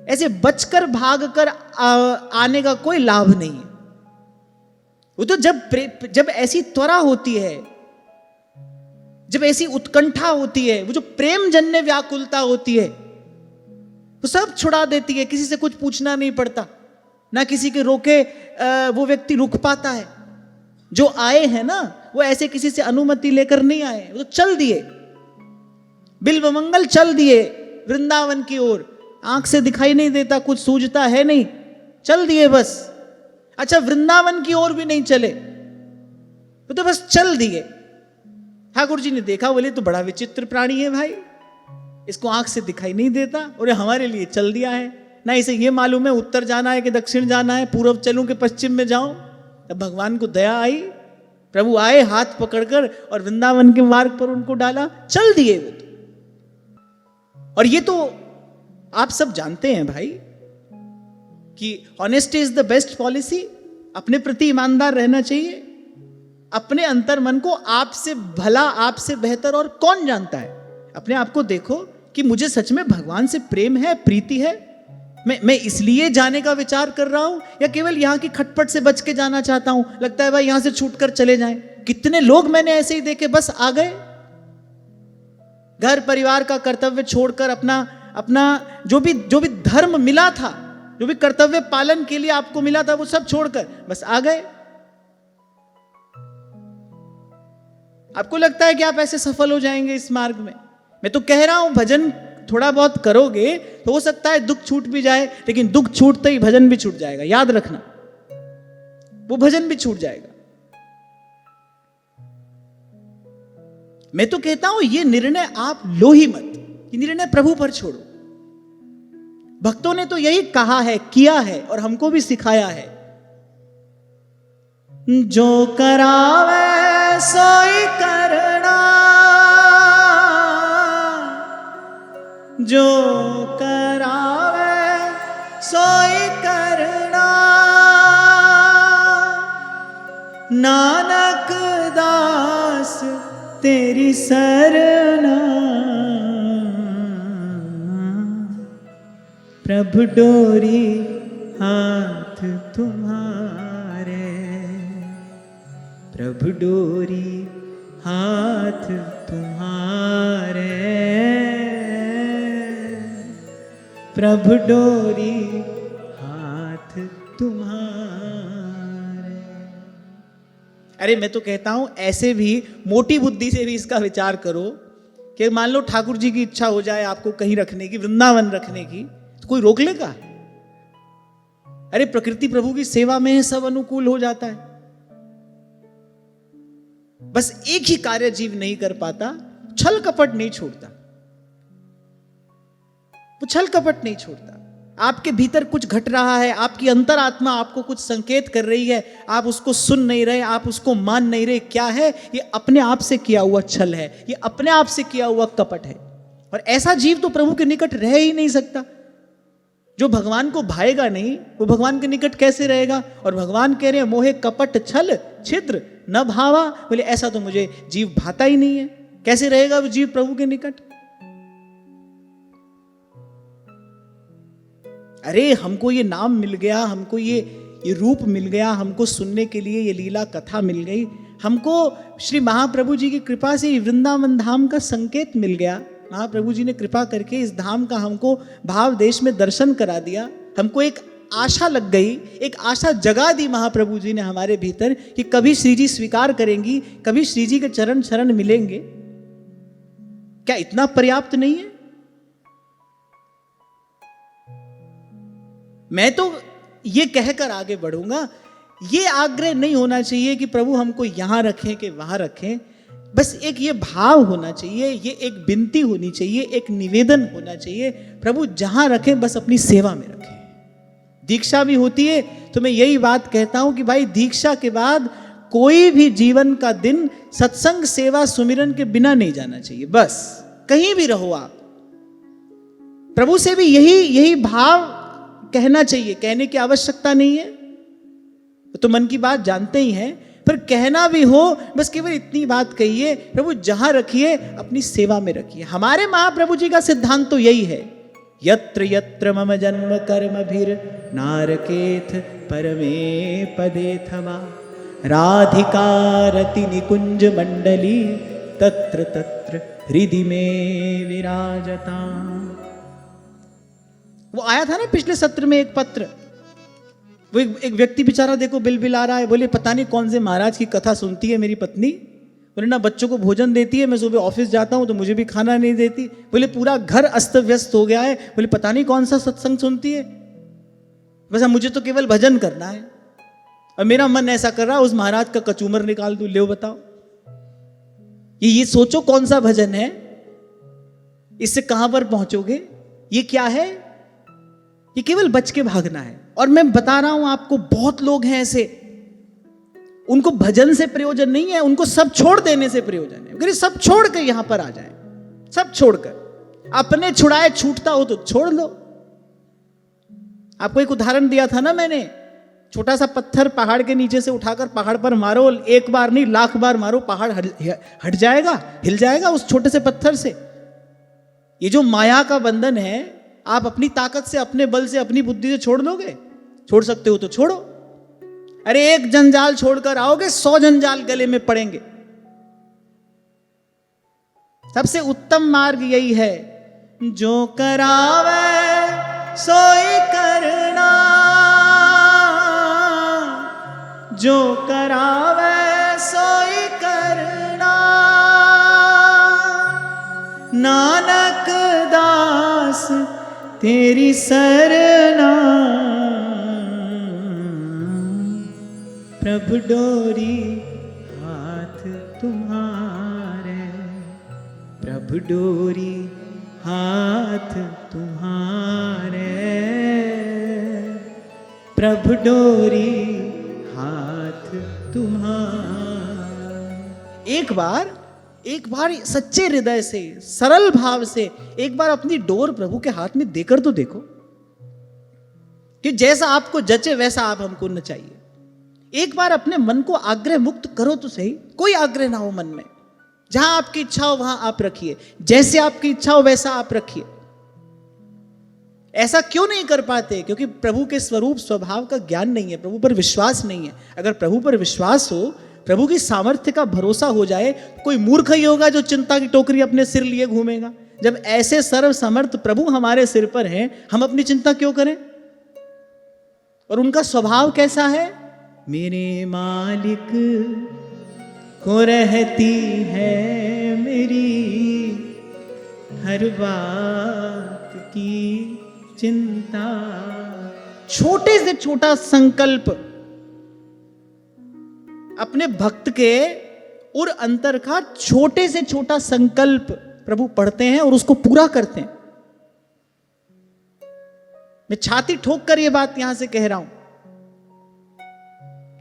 ऐसे बचकर भागकर आने का कोई लाभ नहीं है। वो तो जब ऐसी त्वरा होती है, जब ऐसी उत्कंठा होती है, वो जो प्रेम जन्य व्याकुलता होती है, वो सब छुड़ा देती है। किसी से कुछ पूछना नहीं पड़ता, ना किसी के रोके वो व्यक्ति रुक पाता है। जो आए हैं ना, वो ऐसे किसी से अनुमति लेकर नहीं आए, वो तो चल दिए, बिल्वमंगल चल दिए वृंदावन की ओर। आंख से दिखाई नहीं देता, कुछ सूझता है नहीं, चल दिए बस। अच्छा, वृंदावन की ओर भी नहीं चले, वो तो बस चल दिए। ठाकुर जी ने देखा, बोले तो बड़ा विचित्र प्राणी है भाई, इसको आंख से दिखाई नहीं देता और हमारे लिए चल दिया है। ना इसे ये मालूम है उत्तर जाना है कि दक्षिण जाना है, पूर्व चलूं कि पश्चिम में जाऊं। तब भगवान को दया आई, प्रभु आए हाथ पकड़कर और वृंदावन के मार्ग पर उनको डाला, चल दिए वो तो। और ये तो आप सब जानते हैं भाई कि honesty is the best policy. अपने प्रति ईमानदार रहना चाहिए। अपने अंतर मन को आपसे भला, आपसे बेहतर और कौन जानता है। अपने आप को देखो कि मुझे सच में भगवान से प्रेम है, प्रीति है, मैं इसलिए जाने का विचार कर रहा हूं, या केवल यहां की खटपट से बच के जाना चाहता हूं, लगता है भाई यहां से छूटकर चले जाएं। कितने लोग मैंने ऐसे ही देखे, बस आ गए, घर परिवार का कर्तव्य छोड़कर अपना जो भी धर्म मिला था, जो भी कर्तव्य पालन के लिए आपको मिला था, वो सब छोड़कर बस आ गए। आपको लगता है कि आप ऐसे सफल हो जाएंगे इस मार्ग में? मैं तो कह रहा हूं, भजन थोड़ा बहुत करोगे तो हो सकता है दुख छूट भी जाए, लेकिन दुख छूटते ही भजन भी छूट जाएगा। याद रखना, वो भजन भी छूट जाएगा। मैं तो कहता हूं ये निर्णय आप लो ही मत, ये निर्णय प्रभु पर छोड़ो। भक्तों ने तो यही कहा है, किया है और हमको भी सिखाया है, जो करावे सोई करना, जो करावे सोई करना, नानक दास तेरी सरना, प्रभु डोरी हाथ तुम्हारे, प्रभु डोरी हाथ तुम्हारे, प्रभु डोरी हाथ तुम्हारे। अरे मैं तो कहता हूं ऐसे भी मोटी बुद्धि से भी इसका विचार करो कि मान लो ठाकुर जी की इच्छा हो जाए आपको कहीं रखने की, वृंदावन रखने की, तो कोई रोक लेगा? अरे प्रकृति प्रभु की सेवा में है, सब अनुकूल हो जाता है। बस एक ही कार्य जीव नहीं कर पाता, छल कपट नहीं छोड़ता। वो छल कपट नहीं छोड़ता। आपके भीतर कुछ घट रहा है, आपकी अंतरात्मा आपको कुछ संकेत कर रही है, आप उसको सुन नहीं रहे, आप उसको मान नहीं रहे। क्या है? ये अपने आप से किया हुआ छल है, ये अपने आप से किया हुआ कपट है। और ऐसा जीव तो प्रभु के निकट रह ही नहीं सकता। जो भगवान को भाएगा नहीं, वो भगवान के निकट कैसे रहेगा? और भगवान कह रहे हैं मोहे कपट छल छिद्र न भावा। बोले ऐसा तो मुझे जीव भाता ही नहीं है, कैसे रहेगा वो जीव प्रभु के निकट? अरे हमको ये नाम मिल गया, हमको ये रूप मिल गया, हमको सुनने के लिए ये लीला कथा मिल गई, हमको श्री महाप्रभु जी की कृपा से वृंदावन धाम का संकेत मिल गया। महाप्रभु जी ने कृपा करके इस धाम का हमको भाव देश में दर्शन करा दिया। हमको एक आशा लग गई, एक आशा जगा दी महाप्रभु जी ने हमारे भीतर कि कभी श्री जी स्वीकार करेंगी, कभी श्री जी के चरण शरण मिलेंगे। क्या इतना पर्याप्त नहीं है? मैं तो ये कहकर आगे बढ़ूंगा, ये आग्रह नहीं होना चाहिए कि प्रभु हमको यहां रखें कि वहां रखें। बस एक ये भाव होना चाहिए, ये एक विनती होनी चाहिए, एक निवेदन होना चाहिए, प्रभु जहां रखें बस अपनी सेवा में रखें। दीक्षा भी होती है तो मैं यही बात कहता हूं कि भाई दीक्षा के बाद कोई भी जीवन का दिन सत्संग सेवा सुमिरन के बिना नहीं जाना चाहिए। बस कहीं भी रहो आप, प्रभु से भी यही भाव कहना चाहिए। कहने की आवश्यकता नहीं है, तो मन की बात जानते ही हैं, पर कहना भी हो बस केवल इतनी बात कहिए, प्रभु जहां रखिए अपनी सेवा में रखिए। हमारे महाप्रभु जी का सिद्धांत तो यही है, यत्र यत्र मम जन्म कर्म भीर नारकेथ परमे पदेथवा राधिका रति निकुंज मंडली तत्र तत्र हृदि में विराजता। वो आया था ना पिछले सत्र में एक पत्र, वो एक व्यक्ति बेचारा देखो बिलबिला रहा है, बोले पता नहीं कौन से महाराज की कथा सुनती है मेरी पत्नी, बोले ना बच्चों को भोजन देती है, मैं सुबह ऑफिस जाता हूं तो मुझे भी खाना नहीं देती, बोले पूरा घर अस्त व्यस्त हो गया है, बोले पता नहीं कौन सा सत्संग सुनती है, बस मुझे तो केवल भजन करना है। और मेरा मन ऐसा कर रहा है उस महाराज का कचूमर निकाल दूं, ले बताओ। ये सोचो कौन सा भजन है, इससे कहां पर पहुंचोगे? ये क्या है? ये केवल बच के भागना है। और मैं बता रहा हूं आपको, बहुत लोग हैं ऐसे, उनको भजन से प्रयोजन नहीं है, उनको सब छोड़ देने से प्रयोजन है। अगर सब छोड़ कर यहां पर आ जाए, सब छोड़कर, अपने छुड़ाए छूटता हो तो छोड़ लो। आपको एक उदाहरण दिया था ना मैंने, छोटा सा पत्थर पहाड़ के नीचे से उठाकर पहाड़ पर मारो, एक बार नहीं लाख बार मारो, पहाड़ हट जाएगा, हिल जाएगा उस छोटे से पत्थर से। ये जो माया का बंधन है, आप अपनी ताकत से, अपने बल से, अपनी बुद्धि से छोड़ लोगे? छोड़ सकते हो तो छोड़ो। अरे एक जंजाल छोड़कर आओगे, 100 जंजाल गले में पड़ेंगे। सबसे उत्तम मार्ग यही है, जो करावे सोई करना, जो करावे सोई करना, नानक दास तेरी सरना, प्रभु डोरी हाथ तुम्हारे, प्रभु डोरी हाथ तुम्हारे, प्रभु डोरी हाथ तुम्हारे। एक बार सच्चे हृदय से, सरल भाव से एक बार अपनी डोर प्रभु के हाथ में देकर तो देखो, कि जैसा आपको जचे वैसा आप हमको नचाइए। एक बार अपने मन को आग्रह मुक्त करो तो सही, कोई आग्रह ना हो मन में। जहां आपकी इच्छा हो वहां आप रखिए, जैसे आपकी इच्छा हो वैसा आप रखिए। ऐसा क्यों नहीं कर पाते? क्योंकि प्रभु के स्वरूप स्वभाव का ज्ञान नहीं है, प्रभु पर विश्वास नहीं है। अगर प्रभु पर विश्वास हो, प्रभु की सामर्थ्य का भरोसा हो जाए, कोई मूर्ख ही होगा जो चिंता की टोकरी अपने सिर लिए घूमेगा। जब ऐसे सर्व समर्थ प्रभु हमारे सिर पर हैं, हम अपनी चिंता क्यों करें? और उनका स्वभाव कैसा है? मेरे मालिक को रहती है मेरी हर बात की चिंता। छोटे से छोटा संकल्प अपने भक्त के उर अंतर का छोटे से छोटा संकल्प प्रभु पढ़ते हैं और उसको पूरा करते हैं। मैं छाती ठोक कर यह बात यहां से कह रहा हूं।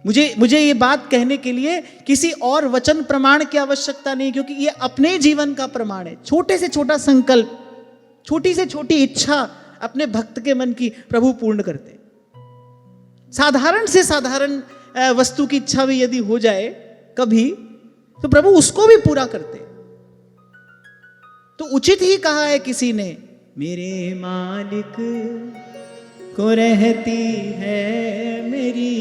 मुझे ये बात कहने के लिए किसी और वचन प्रमाण की आवश्यकता नहीं, क्योंकि ये अपने जीवन का प्रमाण है। छोटे से छोटा संकल्प, छोटी से छोटी इच्छा अपने भक्त के मन की प्रभु पूर्ण करते। साधारण से साधारण वस्तु की इच्छा भी यदि हो जाए कभी, तो प्रभु उसको भी पूरा करते। तो उचित ही कहा है किसी ने, मेरे मालिक को रहती है मेरी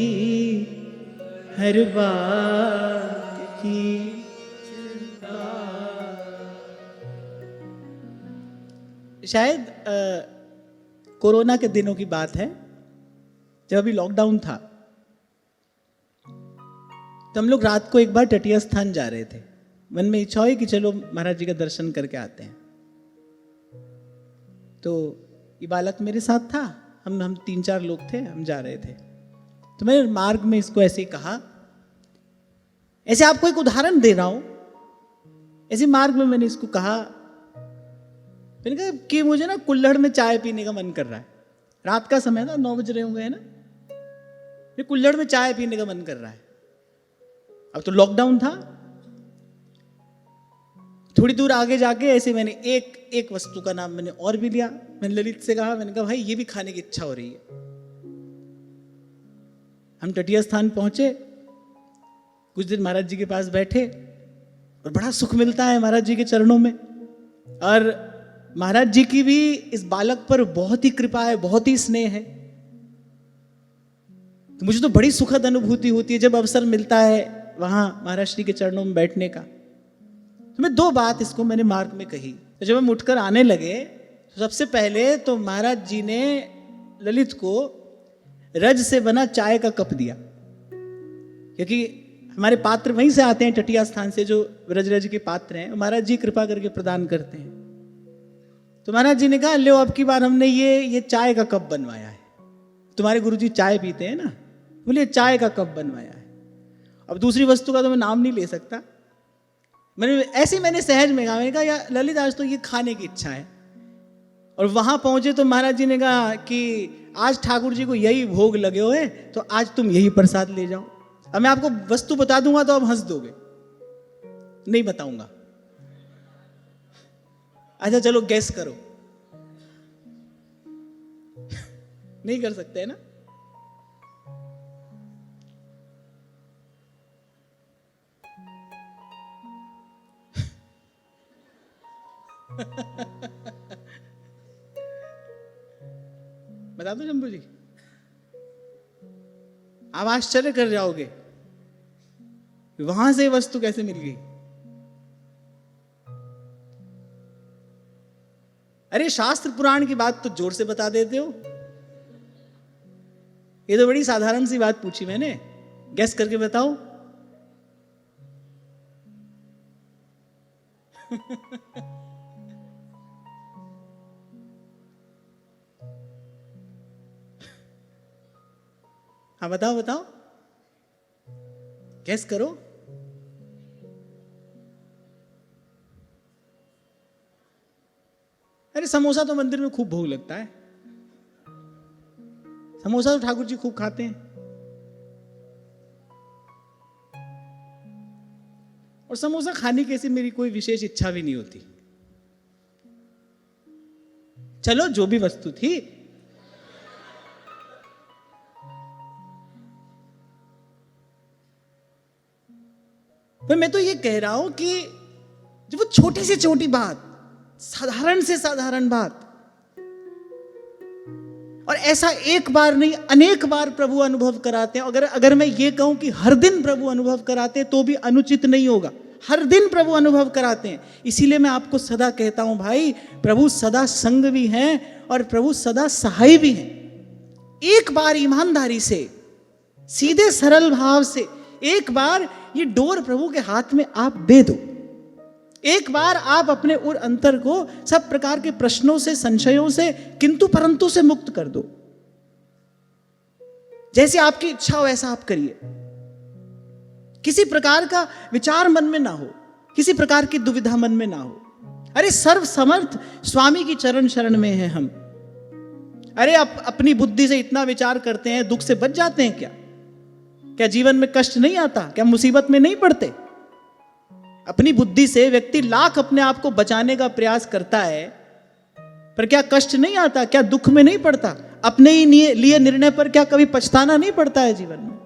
हर बात की चिंता। शायद कोरोना के दिनों की बात है, जब अभी लॉकडाउन था, तो हम लोग रात को एक बार तटीय स्थान जा रहे थे। मन में इच्छा हुई कि चलो महाराज जी का दर्शन करके आते हैं। तो ये बालक मेरे साथ था, हम 3-4 लोग थे, हम जा रहे थे। तो मैंने मार्ग में इसको ऐसे ही कहा, ऐसे आपको एक उदाहरण दे रहा हूं। ऐसे मार्ग में मैंने इसको कहा, मैंने कहा कि मुझे ना कुल्हड़ में चाय पीने का मन कर रहा है। रात का समय था, 9 बज रहे होंगे, है ना। ये कुल्हड़ में चाय पीने का मन कर रहा है। अब तो लॉकडाउन था। थोड़ी दूर आगे जाके ऐसे मैंने एक वस्तु का नाम मैंने और भी लिया। मैंने ललित से कहा, मैंने कहा भाई ये भी खाने की इच्छा हो रही है। हम तटीय स्थान पहुंचे, कुछ दिन महाराज जी के पास बैठे और बड़ा सुख मिलता है महाराज जी के चरणों में। और महाराज जी की भी इस बालक पर बहुत ही कृपा है, बहुत ही स्नेह है। तो मुझे तो बड़ी सुखद अनुभूति होती है जब अवसर मिलता है वहां महाराज श्री के चरणों में बैठने का। तो मैं 2 बात इसको मैंने मार्ग में कही। तो जब हम उठकर आने लगे, तो सबसे पहले तो महाराज जी ने ललित को रज से बना चाय का कप दिया, क्योंकि हमारे पात्र वहीं से आते हैं, तटीय स्थान से जो रज के पात्र हैं, महाराज जी कृपा करके प्रदान करते हैं। तो महाराज जी ने कहा, लो अब की बार हमने ये चाय का कप बनवाया है। तुम्हारे गुरुजी चाय पीते हैं ना, बोले चाय का कप बनवाया है। अब दूसरी वस्तु का तो मैं नाम नहीं ले सकता। मैंने सहज में कहा, मैंने कहा यार ललित आज तो ये खाने की इच्छा है। और वहां पहुंचे तो महाराज जी ने कहा कि आज ठाकुर जी को यही भोग लगे हुए, तो आज तुम यही प्रसाद ले जाओ। अब मैं आपको वस्तु बता दूंगा तो आप हंस दोगे, नहीं बताऊंगा। अच्छा चलो गैस करो। नहीं कर सकते है ना। बता दो शंभू जी, आप आश्चर्य कर जाओगे वहां से वस्तु कैसे मिल गई। अरे शास्त्र पुराण की बात तो जोर से बता देते हो। ये तो बड़ी साधारण सी बात पूछी मैंने, गैस करके बताओ। हाँ बताओ बताओ, गैस करो। अरे समोसा तो मंदिर में खूब भोग लगता है। समोसा तो ठाकुर जी खूब खाते हैं। और समोसा खाने की ऐसी मेरी कोई विशेष इच्छा भी नहीं होती। चलो जो भी वस्तु थी, पर मैं तो ये कह रहा हूं कि जब वो छोटी से छोटी बात, साधारण से साधारण बात, और ऐसा एक बार नहीं अनेक बार प्रभु अनुभव कराते हैं। अगर मैं ये कहूं कि हर दिन प्रभु अनुभव कराते हैं तो भी अनुचित नहीं होगा। हर दिन प्रभु अनुभव कराते हैं। इसीलिए मैं आपको सदा कहता हूं भाई, प्रभु सदा संग भी हैं और प्रभु सदा सहाय भी हैं। एक बार ईमानदारी से, सीधे सरल भाव से एक बार ये डोर प्रभु के हाथ में आप दे दो। एक बार आप अपने उर अंतर को सब प्रकार के प्रश्नों से, संशयों से, किंतु परंतु से मुक्त कर दो। जैसे आपकी इच्छा हो वैसा आप करिए। किसी प्रकार का विचार मन में ना हो, किसी प्रकार की दुविधा मन में ना हो। अरे सर्व समर्थ स्वामी की चरण शरण में है हम। अरे अपनी बुद्धि से इतना विचार करते हैं, दुख से बच जाते हैं क्या? क्या जीवन में कष्ट नहीं आता? क्या मुसीबत में नहीं पड़ते? अपनी बुद्धि से व्यक्ति लाख अपने आप को बचाने का प्रयास करता है, पर क्या कष्ट नहीं आता? क्या दुख में नहीं पड़ता? अपने ही लिए निर्णय पर क्या कभी पछताना नहीं पड़ता है जीवन में?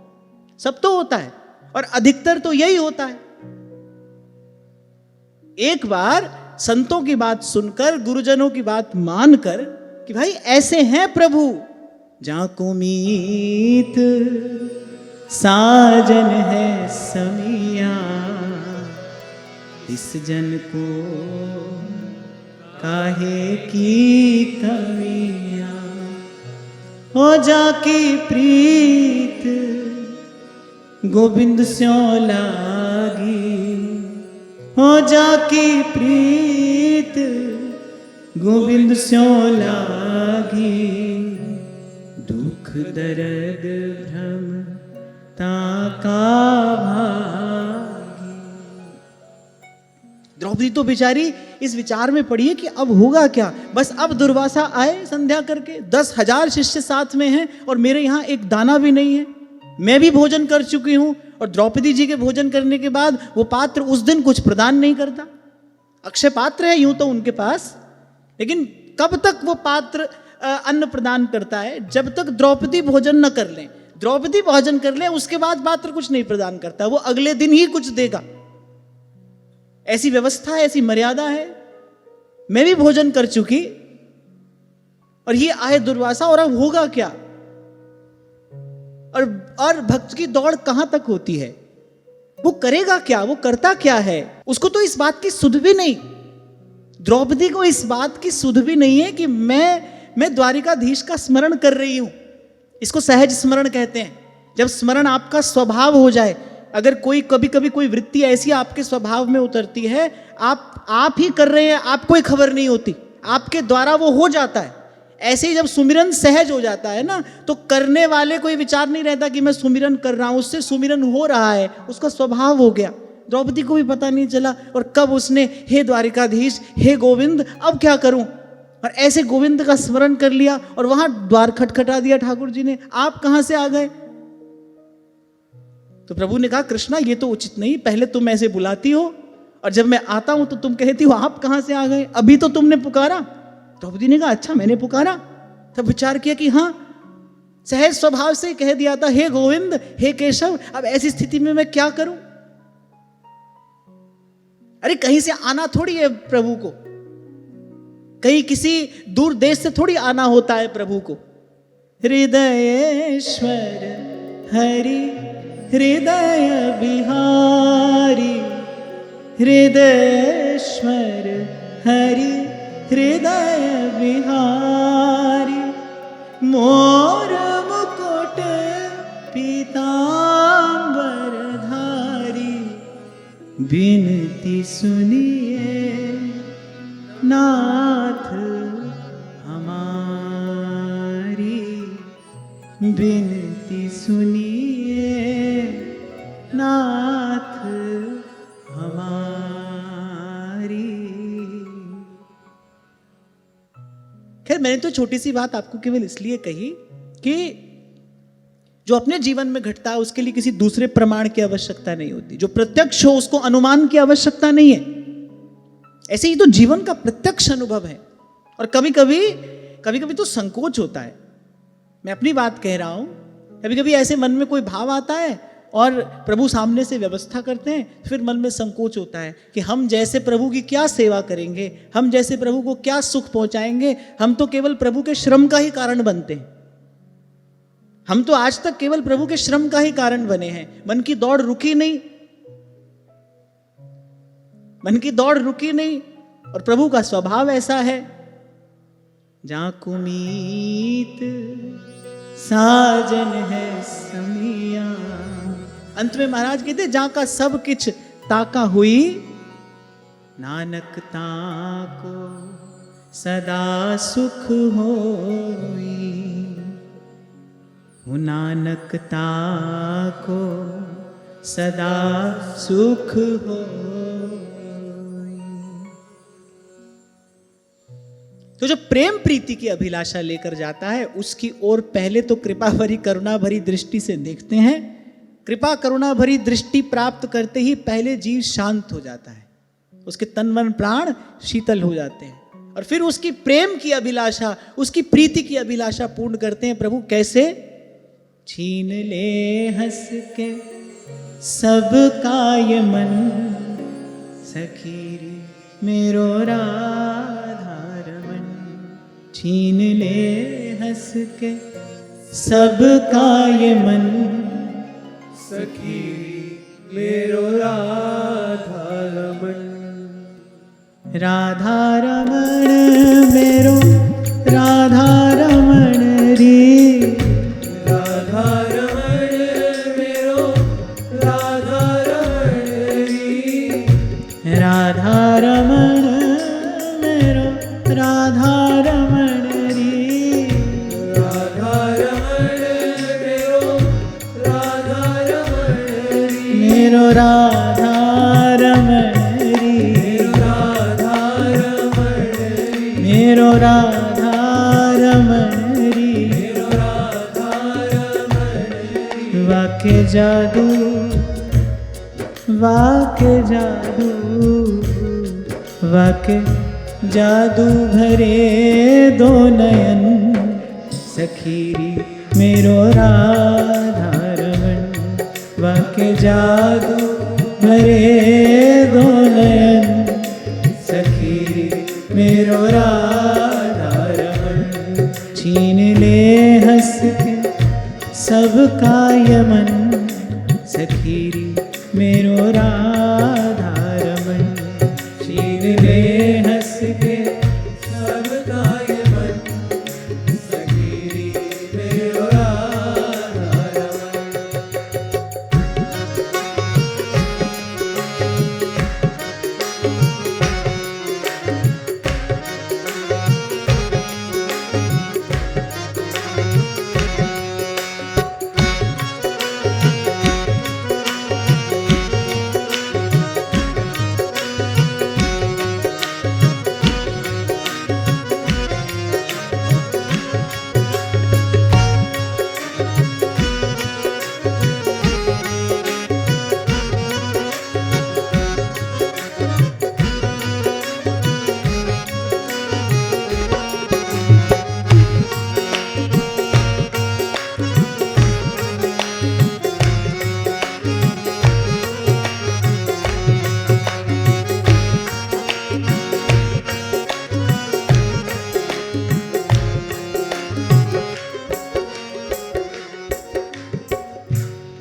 सब तो होता है, और अधिकतर तो यही होता है। एक बार संतों की बात सुनकर, गुरुजनों की बात मानकर कि भाई ऐसे हैं प्रभु, जाको मीत साजन है समिया, इस जन को काहे की कमिया, हो जाकी प्रीत गोविंद स्यों लागी, हो जाकी प्रीत गोविंद स्यों लागी, दुख दर्द भ्रम ताका भागी। द्रौपदी तो बेचारी इस विचार में पड़ी है कि अब होगा क्या? बस अब दुर्वासा आए संध्या करके, 10,000 शिष्य साथ में हैं और मेरे यहाँ एक दाना भी नहीं है। मैं भी भोजन कर चुकी हूं और द्रौपदी जी के भोजन करने के बाद वो पात्र उस दिन कुछ प्रदान नहीं करता। अक्षय पात्र है यूं तो उनके पास, लेकिन कब तक वो पात्र अन्न प्रदान करता है? जब तक द्रौपदी भोजन न कर लें। द्रौपदी भोजन कर ले उसके बाद पात्र कुछ नहीं प्रदान करता, वो अगले दिन ही कुछ देगा। ऐसी व्यवस्था है, ऐसी मर्यादा है। मैं भी भोजन कर चुकी और ये आए दुर्वासा, और अब होगा क्या? और भक्त की दौड़ कहां तक होती है? वो करेगा क्या? वो करता क्या है? उसको तो इस बात की सुध भी नहीं, द्रौपदी को इस बात की सुध भी नहीं है कि मैं द्वारिकाधीश का स्मरण कर रही हूं। इसको सहज स्मरण कहते हैं। जब स्मरण आपका स्वभाव हो जाए, अगर कोई कभी कभी कोई वृत्ति ऐसी आपके स्वभाव में उतरती है, आप ही कर रहे हैं, आपको ही खबर नहीं होती, आपके द्वारा वो हो जाता है। ऐसे ही जब सुमिरन सहज हो जाता है ना, तो करने वाले कोई विचार नहीं रहता कि मैं सुमिरन कर रहा हूं, उससे सुमिरन हो रहा है, उसका स्वभाव हो गया। द्रौपदी को भी पता नहीं चला, और कब उसने हे द्वारिकाधीश, हे गोविंद, अब क्या करूं, और ऐसे गोविंद का स्मरण कर लिया और वहां द्वार खटखटा दिया ठाकुर जी ने। आप कहां से आ गए? तो प्रभु ने कहा, कृष्णा ये तो उचित नहीं, पहले तुम ऐसे बुलाती हो और जब मैं आता हूं तो तुम कहती हो आप कहां से आ गए, अभी तो तुमने पुकारा। द्रौपदी ने कहा, अच्छा मैंने पुकारा? तब विचार किया कि हाँ, सहज स्वभाव से कह दिया था, हे गोविंद, हे केशव, अब ऐसी स्थिति में मैं क्या करूं? अरे कहीं से आना थोड़ी है प्रभु को, कहीं किसी दूर देश से थोड़ी आना होता है प्रभु को। हृदयेश्वर हरि हृदय बिहारी, हृदयेश्वर हरि हृदय बिहारी, मोर मुकुट पीतांबर धारी, बिनती सुनिए नाथ हमारी, बिनती सुनिए नाथ हमारी। खैर मैंने तो छोटी सी बात आपको केवल इसलिए कही कि जो अपने जीवन में घटता है उसके लिए किसी दूसरे प्रमाण की आवश्यकता नहीं होती। जो प्रत्यक्ष हो उसको अनुमान की आवश्यकता नहीं है। ऐसे ही तो जीवन का प्रत्यक्ष अनुभव है। और कभी कभी तो संकोच होता है। मैं अपनी बात कह रहा हूं, कभी कभी ऐसे मन में कोई भाव आता है और प्रभु सामने से व्यवस्था करते हैं, फिर मन में संकोच होता है कि हम जैसे प्रभु की क्या सेवा करेंगे, हम जैसे प्रभु को क्या सुख पहुंचाएंगे। हम तो केवल प्रभु के श्रम का ही कारण बनते हैं। हम तो आज तक केवल प्रभु के श्रम का ही कारण बने हैं। मन की दौड़ रुकी नहीं, मन की दौड़ रुकी नहीं। और प्रभु का स्वभाव ऐसा है, जाको मीत साजन है समिया। अंत में महाराज कहते, जहां का सब किछ ताका हुई, नानक ताको सदा सुख होई। नानक ताको सदा सुख हो। तो जो प्रेम प्रीति की अभिलाषा लेकर जाता है उसकी ओर पहले तो कृपा भरी करुणा भरी दृष्टि से देखते हैं। कृपा करुणा भरी दृष्टि प्राप्त करते ही पहले जीव शांत हो जाता है, उसके तन मन प्राण शीतल हो जाते हैं और फिर उसकी प्रेम की अभिलाषा, उसकी प्रीति की अभिलाषा पूर्ण करते हैं। प्रभु कैसे? छीन ले हंस के सबका ये मन, सखीरी मेरो राधारमन। छीन ले हंस के सबका ये मन, सखी मेरो राधा रमन। राधा रमण मेरो राधा रमण रे। राधा रमण मेरो राधा रमण री। राधा रमण मेरो राधा रमण रे। राधा रमण मेरो राधा रमण री। मेरो राधा रमण रे। राधा रमण री। मेरो राधा रमण रे। मेरो राधा रमण री। वाके जादू, वाके जादू, वाके जादू भरे दो नयन, सखीरी मेरो राधा रमन। वाके जादू भरे दो नयन, सखीरी मेरो राधा रमन। छीन ले हंस के सबका यमन, सखीरी मेरो राधा रमन। छीन ले हंस के सबका ये मन, सखी मेरो राधा रमन।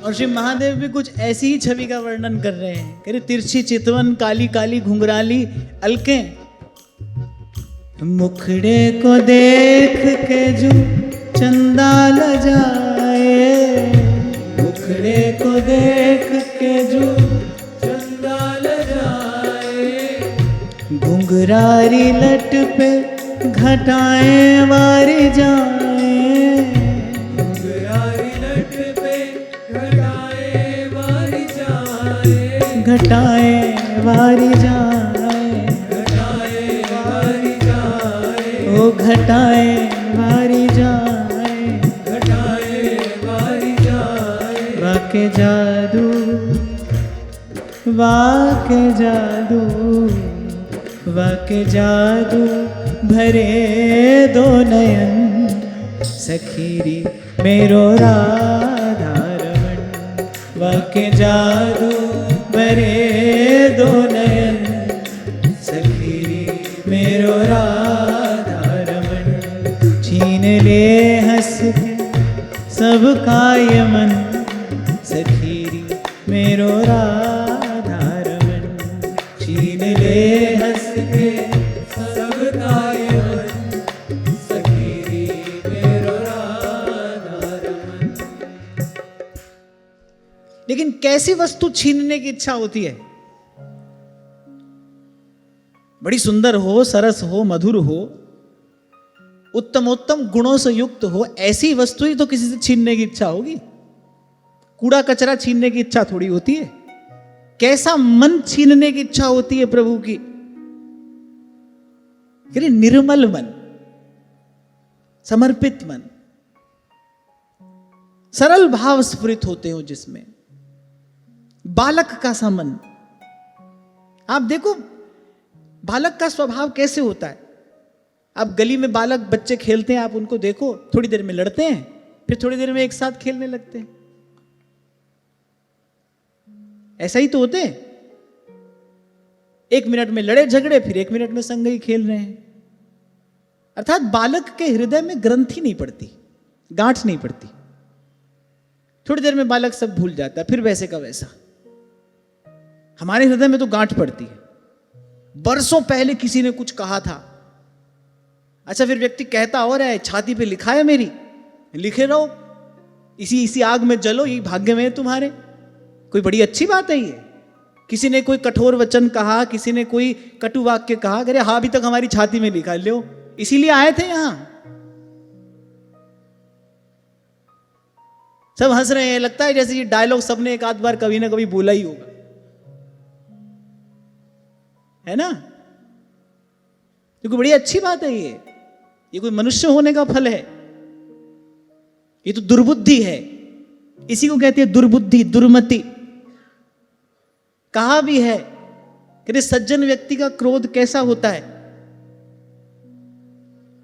और श्री महादेव भी कुछ ऐसी ही छवि का वर्णन कर रहे हैं। कह रहे तिरछी चितवन, काली काली घुंघराली अलकें, मुखड़े को देख के जो चंदा ल जाए। मुखड़े को देख के जो चंदा ल जाए। घुंघरारी लट पे घटाएं वारी जाए। घुंघरारी लट पे घटाए वारी जाए। घटाएं वारी जाए। घटाए वारी जाए। ओ घटाएं वारी जाए। घटाए वारी जाए। वाके जादू, वाके जादू, वाके जादू भरे दो नयन, सखीरी मेरो राधा रमन। वाके जादू भरे दो नयन, सखीरी मेरो राधा रमन। छीन ले हंस के सबका यमन, सखीरी मेरो राधा रमन। छीन ले हंस के सबका ये मन, सखी मेरो राधा रमन। लेकिन कैसी वस्तु छीनने की इच्छा होती है? बड़ी सुंदर हो, सरस हो, मधुर हो, उत्तमोत्तम गुणों से युक्त हो, ऐसी वस्तु ही तो किसी से छीनने की इच्छा होगी। कूड़ा कचरा छीनने की इच्छा थोड़ी होती है। कैसा मन छीनने की इच्छा होती है प्रभु की? निर्मल मन, समर्पित मन, सरल भाव स्फुरित होते हो जिसमें, बालक का सा मन। आप देखो बालक का स्वभाव कैसे होता है। आप गली में बालक बच्चे खेलते हैं, आप उनको देखो, थोड़ी देर में लड़ते हैं, फिर थोड़ी देर में एक साथ खेलने लगते हैं। ऐसा ही तो होते हैं। 1 मिनट में लड़े झगड़े, फिर 1 मिनट में संग ही खेल रहे हैं। अर्थात बालक के हृदय में ग्रंथि नहीं पड़ती, गांठ नहीं पड़ती। थोड़ी देर में बालक सब भूल जाता है, फिर वैसे का वैसा। हमारे हृदय में तो गांठ पड़ती है। बरसों पहले किसी ने कुछ कहा था, अच्छा फिर व्यक्ति कहता और है, छाती पे लिखा है मेरी, लिखे रहो, इसी आग में जलो, यही भाग्य में है तुम्हारे। कोई बड़ी अच्छी बात है ये? किसी ने कोई कठोर वचन कहा, किसी ने कोई कटु वाक्य कहा, अरे हाँ अभी तक हमारी छाती में लिखा, लो इसीलिए आए थे यहां। सब हंस रहे हैं, लगता है जैसे ये डायलॉग सबने एक आध बार कभी ना कभी बोला ही होगा, है ना? ये कोई बड़ी अच्छी बात है ये कोई मनुष्य होने का फल है? ये तो दुर्बुद्धि है। इसी को कहते हैं दुर्बुद्धि, दुर्मति। कहा भी है कि सज्जन व्यक्ति का क्रोध कैसा होता है,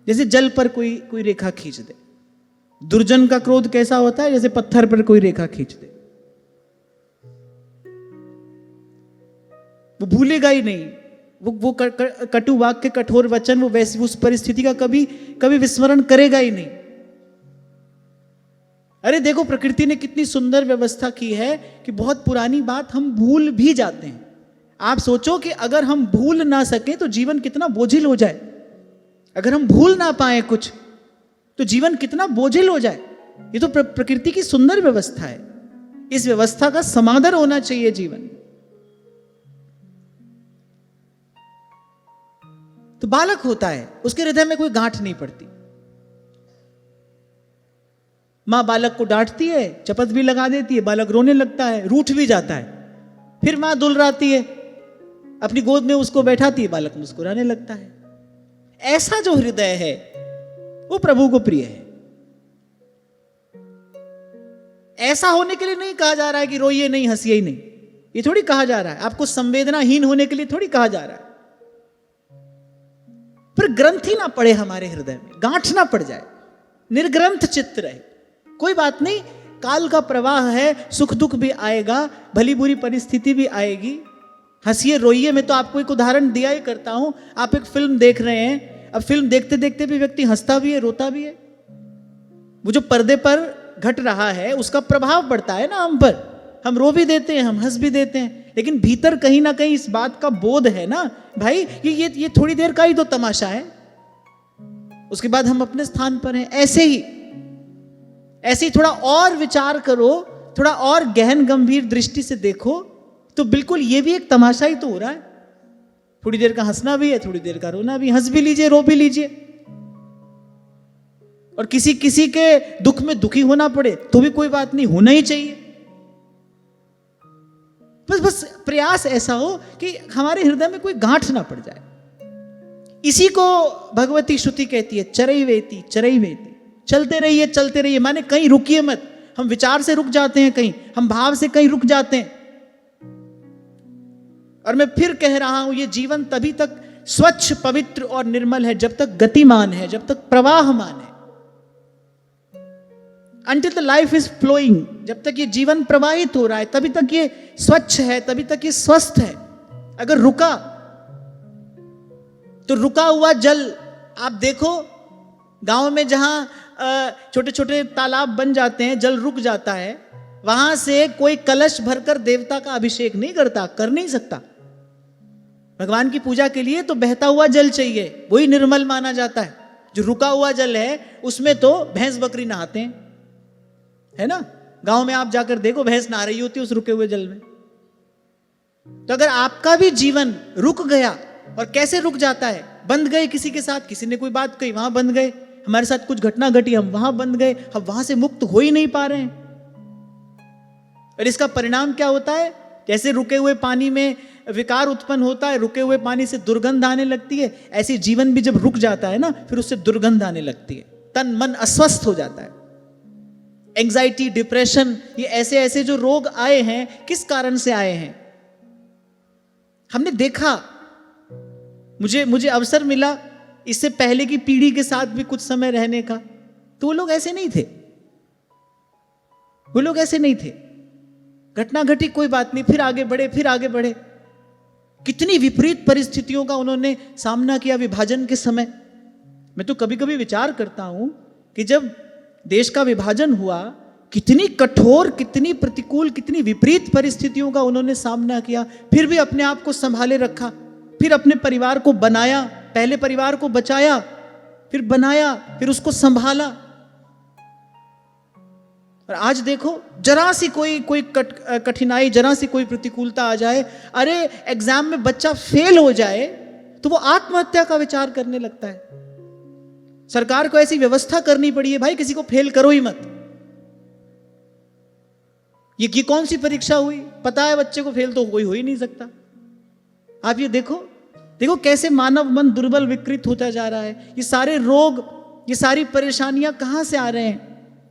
जैसे जल पर कोई रेखा खींच दे। दुर्जन का क्रोध कैसा होता है, जैसे पत्थर पर कोई रेखा खींच दे। वो भूलेगा ही नहीं, वो कटु वाक्य, कठोर वचन, वो वैसी उस परिस्थिति का कभी विस्मरण करेगा ही नहीं। अरे देखो प्रकृति ने कितनी सुंदर व्यवस्था की है कि बहुत पुरानी बात हम भूल भी जाते हैं। आप सोचो कि अगर हम भूल ना सके तो जीवन कितना बोझिल हो जाए। अगर हम भूल ना पाए कुछ तो जीवन कितना बोझिल हो जाए। ये तो प्रकृति की सुंदर व्यवस्था है। इस व्यवस्था का समादर होना चाहिए जीवन। तो बालक होता है, उसके हृदय में कोई गांठ नहीं पड़ती। मां बालक को डांटती है, चपत भी लगा देती है, बालक रोने लगता है, रूठ भी जाता है, फिर मां दुलराती है, अपनी गोद में उसको बैठाती है, बालक मुस्कुराने लगता है। ऐसा जो हृदय है वो प्रभु को प्रिय है। ऐसा होने के लिए नहीं कहा जा रहा है कि रोइए नहीं, हंसिए ही नहीं, ये थोड़ी कहा जा रहा है। आपको संवेदनाहीन होने के लिए थोड़ी कहा जा रहा है। पर ग्रंथि ना पड़े हमारे हृदय में, गांठ ना पड़ जाए, निर्ग्रंथ चित्त रहे। कोई बात नहीं, काल का प्रवाह है, सुख दुख भी आएगा, भली बुरी परिस्थिति भी आएगी। हंसिए रोइए, मैं तो आपको एक उदाहरण दिया ही करता हूं। आप एक फिल्म देख रहे हैं, अब फिल्म देखते देखते भी व्यक्ति हंसता भी है, रोता भी है। वो जो पर्दे पर घट रहा है उसका प्रभाव पड़ता है ना हम पर। हम रो भी देते हैं, हम हंस भी देते हैं, लेकिन भीतर कहीं ना कहीं इस बात का बोध है ना, भाई ये थोड़ी देर का ही तो तमाशा है, उसके बाद हम अपने स्थान पर हैं। ऐसे ही थोड़ा और विचार करो, थोड़ा और गहन गंभीर दृष्टि से देखो, तो बिल्कुल ये भी एक तमाशा ही तो हो रहा है। थोड़ी देर का हंसना भी है, थोड़ी देर का रोना भी। हंस भी लीजिए, रो भी लीजिए। और किसी किसी के दुख में दुखी होना पड़े तो भी कोई बात नहीं, होना ही चाहिए। बस प्रयास ऐसा हो कि हमारे हृदय में कोई गांठ ना पड़ जाए। इसी को भगवती श्रुति कहती है, चरैवेति चरैवेति। चलते रहिए, माने कहीं रुकिए मत। हम विचार से रुक जाते हैं, कहीं हम भाव से कहीं रुक जाते हैं। और मैं फिर कह रहा हूं, ये जीवन तभी तक स्वच्छ, पवित्र और निर्मल है जब तक गतिमान है, जब तक प्रवाहमान है। Until the life is flowing, जब तक ये जीवन प्रवाहित हो रहा है तभी तक ये स्वच्छ है, तभी तक ये स्वस्थ है। अगर रुका तो रुका हुआ जल, आप देखो गांव में जहां छोटे छोटे तालाब बन जाते हैं, जल रुक जाता है, वहां से कोई कलश भरकर देवता का अभिषेक नहीं करता, कर नहीं सकता। भगवान की पूजा के लिए तो बहता हुआ जल चाहिए, वही निर्मल माना जाता है। जो रुका हुआ जल है उसमें तो भैंस बकरी नहाते हैं, है ना? गांव में आप जाकर देखो, भैंस नहा रही होती है उस रुके हुए जल में। तो अगर आपका भी जीवन रुक गया, और कैसे रुक जाता है, बंध गए किसी के साथ, किसी ने कोई बात कही, वहां बंध गए, हमारे साथ कुछ घटना घटी, हम वहां बंध गए, हम वहां से मुक्त हो ही नहीं पा रहे हैं। और इसका परिणाम क्या होता है? जैसे रुके हुए पानी में विकार उत्पन्न होता है, रुके हुए पानी से दुर्गंध आने लगती है, ऐसे जीवन भी जब रुक जाता है ना, फिर उससे दुर्गंध आने लगती है, तन मन अस्वस्थ हो जाता है। एंजाइटी, डिप्रेशन, ये ऐसे ऐसे जो रोग आए हैं, किस कारण से आए हैं? हमने देखा, मुझे अवसर मिला इससे पहले की पीढ़ी के साथ भी कुछ समय रहने का, तो वो लोग ऐसे नहीं थे, वो लोग ऐसे नहीं थे। घटना घटी, कोई बात नहीं, फिर आगे बढ़े, फिर आगे बढ़े। कितनी विपरीत परिस्थितियों का उन्होंने सामना किया विभाजन के समय। मैं तो कभी कभी विचार करता हूं कि जब देश का विभाजन हुआ, कितनी कठोर, कितनी प्रतिकूल, कितनी विपरीत परिस्थितियों का उन्होंने सामना किया, फिर भी अपने आप को संभाले रखा, फिर अपने परिवार को बनाया, पहले परिवार को बचाया, फिर बनाया, फिर उसको संभाला। और आज देखो, जरा सी कोई कठिनाई, जरा सी कोई प्रतिकूलता आ जाए, अरे एग्जाम में बच्चा फेल हो जाए तो वो आत्महत्या का विचार करने लगता है। सरकार को ऐसी व्यवस्था करनी पड़ी है, भाई किसी को फेल करो ही मत। ये कौन सी परीक्षा हुई? पता है बच्चे को फेल तो कोई हो ही नहीं सकता। आप ये देखो कैसे मानव मन दुर्बल, विकृत होता जा रहा है। ये सारे रोग, ये सारी परेशानियां कहां से आ रहे हैं?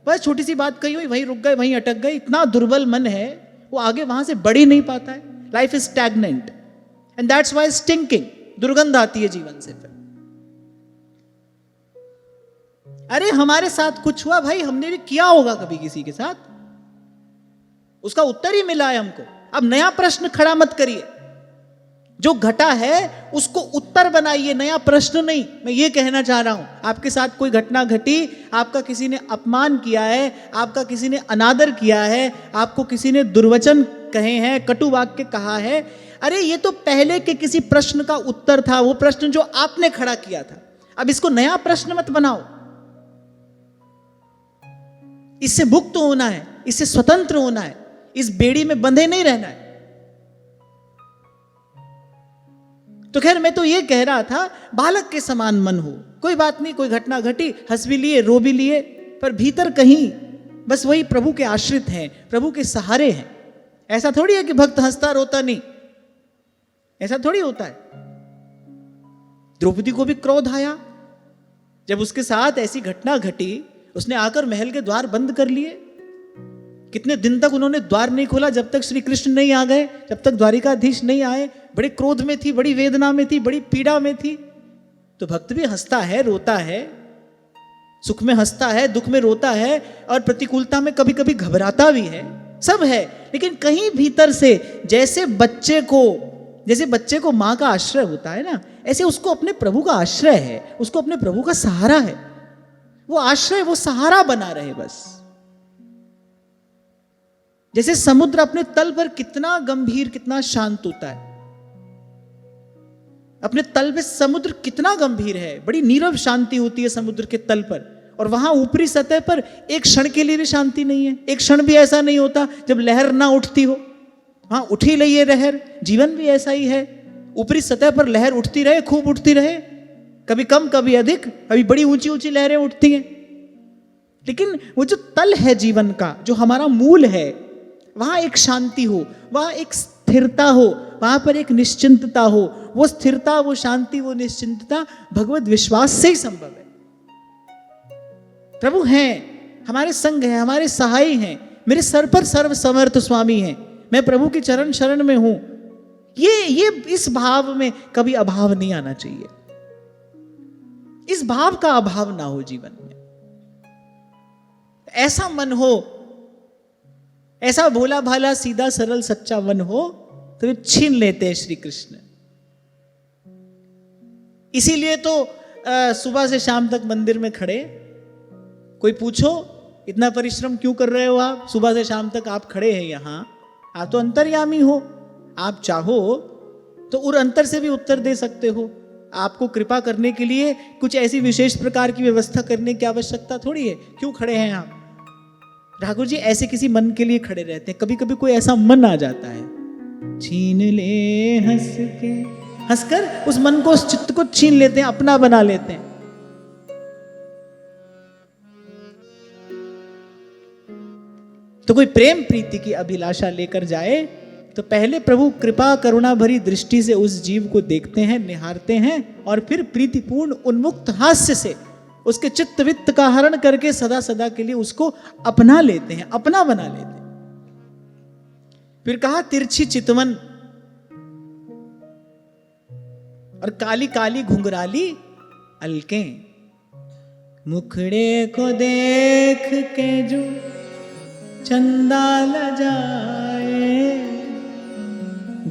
बस छोटी सी बात कही हुई, वहीं रुक गए, वहीं अटक गए। इतना दुर्बल मन है, वो आगे वहां से बढ़ ही नहीं पाता है। Life is stagnant and that's why stinking, दुर्गंध आती है जीवन से। फिर अरे हमारे साथ कुछ हुआ, भाई हमने भी किया होगा कभी किसी के साथ, उसका उत्तर ही मिला है हमको। अब नया प्रश्न खड़ा मत करिए, जो घटा है उसको उत्तर बनाइए, नया प्रश्न नहीं। मैं ये कहना चाह रहा हूं, आपके साथ कोई घटना घटी, आपका किसी ने अपमान किया है, आपका किसी ने अनादर किया है, आपको किसी ने दुर्वचन कहे हैं, कटु वाक्य कहा है, अरे ये तो पहले के किसी प्रश्न का उत्तर था, वो प्रश्न जो आपने खड़ा किया था। अब इसको नया प्रश्न मत बनाओ। इससे मुक्त होना है, इससे स्वतंत्र होना है, इस बेड़ी में बंधे नहीं रहना है। तो खैर, मैं तो ये कह रहा था, बालक के समान मन हो, कोई बात नहीं, कोई घटना घटी, हंस भी लिए, रो भी लिए, पर भीतर कहीं बस वही प्रभु के आश्रित हैं, प्रभु के सहारे हैं। ऐसा थोड़ी है कि भक्त हंसता रोता नहीं, ऐसा थोड़ी होता है। द्रौपदी को भी क्रोध आया जब उसके साथ ऐसी घटना घटी, उसने आकर महल के द्वार बंद कर लिए। कितने दिन तक उन्होंने द्वार नहीं खोला, जब तक श्री कृष्ण नहीं आ गए, जब तक द्वारिकाधीश नहीं आए। बड़े क्रोध में थी, बड़ी वेदना में थी, बड़ी पीड़ा में थी। तो भक्त भी हंसता है, रोता है, सुख में हंसता है, दुख में रोता है, और प्रतिकूलता में कभी कभी घबराता भी है, सब है। लेकिन कहीं भीतर से जैसे बच्चे को माँ का आश्रय होता है ना, ऐसे उसको अपने प्रभु का आश्रय है, उसको अपने प्रभु का सहारा है। वो आश्रय, वो सहारा बना रहे बस। जैसे समुद्र अपने तल पर कितना गंभीर, कितना शांत होता है, अपने तल पे समुद्र कितना गंभीर है, बड़ी नीरव शांति होती है समुद्र के तल पर। और वहां ऊपरी सतह पर एक क्षण के लिए भी शांति नहीं है। एक क्षण भी ऐसा नहीं होता जब लहर ना उठती हो। वहां उठी रही है लहर। जीवन भी ऐसा ही है, ऊपरी सतह पर लहर उठती रहे, खूब उठती रहे, कभी कम कभी अधिक, कभी बड़ी ऊंची ऊंची लहरें उठती हैं। लेकिन वो जो तल है जीवन का, जो हमारा मूल है, वहां एक शांति हो, वहां एक स्थिरता हो, वहां पर एक निश्चिंतता हो। वो स्थिरता, वो शांति, वो निश्चिंतता भगवत विश्वास से ही संभव है। प्रभु हैं, हमारे संग हैं, हमारे सहाय हैं, मेरे सर पर सर्व समर्थ स्वामी हैं, मैं प्रभु की चरण शरण में हूं। ये इस भाव में कभी अभाव नहीं आना चाहिए। इस भाव का अभाव ना हो जीवन में। ऐसा मन हो, ऐसा भोला भाला सीधा सरल सच्चा मन हो, तो वे छीन लेते हैं श्री कृष्ण। इसीलिए तो सुबह से शाम तक मंदिर में खड़े, कोई पूछो इतना परिश्रम क्यों कर रहे हो आप, सुबह से शाम तक आप खड़े हैं यहां, आप तो अंतर्यामी हो, आप चाहो तो उर अंतर से भी उत्तर दे सकते हो। आपको कृपा करने के लिए कुछ ऐसी विशेष प्रकार की व्यवस्था करने की आवश्यकता थोड़ी है। क्यों खड़े हैं आप? ठाकुर जी ऐसे किसी मन के लिए खड़े रहते हैं। कभी कभी कोई ऐसा मन आ जाता है, छीन ले हंस के, हंसकर उस मन को, उस चित्त को छीन लेते हैं, अपना बना लेते हैं। तो कोई प्रेम प्रीति की अभिलाषा लेकर जाए तो पहले प्रभु कृपा करुणा भरी दृष्टि से उस जीव को देखते हैं, निहारते हैं, और फिर प्रीतिपूर्ण उन्मुक्त हास्य से उसके चित्त वित्त का हरण करके सदा सदा के लिए उसको अपना लेते हैं, अपना बना लेते हैं। फिर कहा तिरछी चितवन और काली काली घुंघराली अलकें, मुखड़े को देख के जो चंदा लजाए,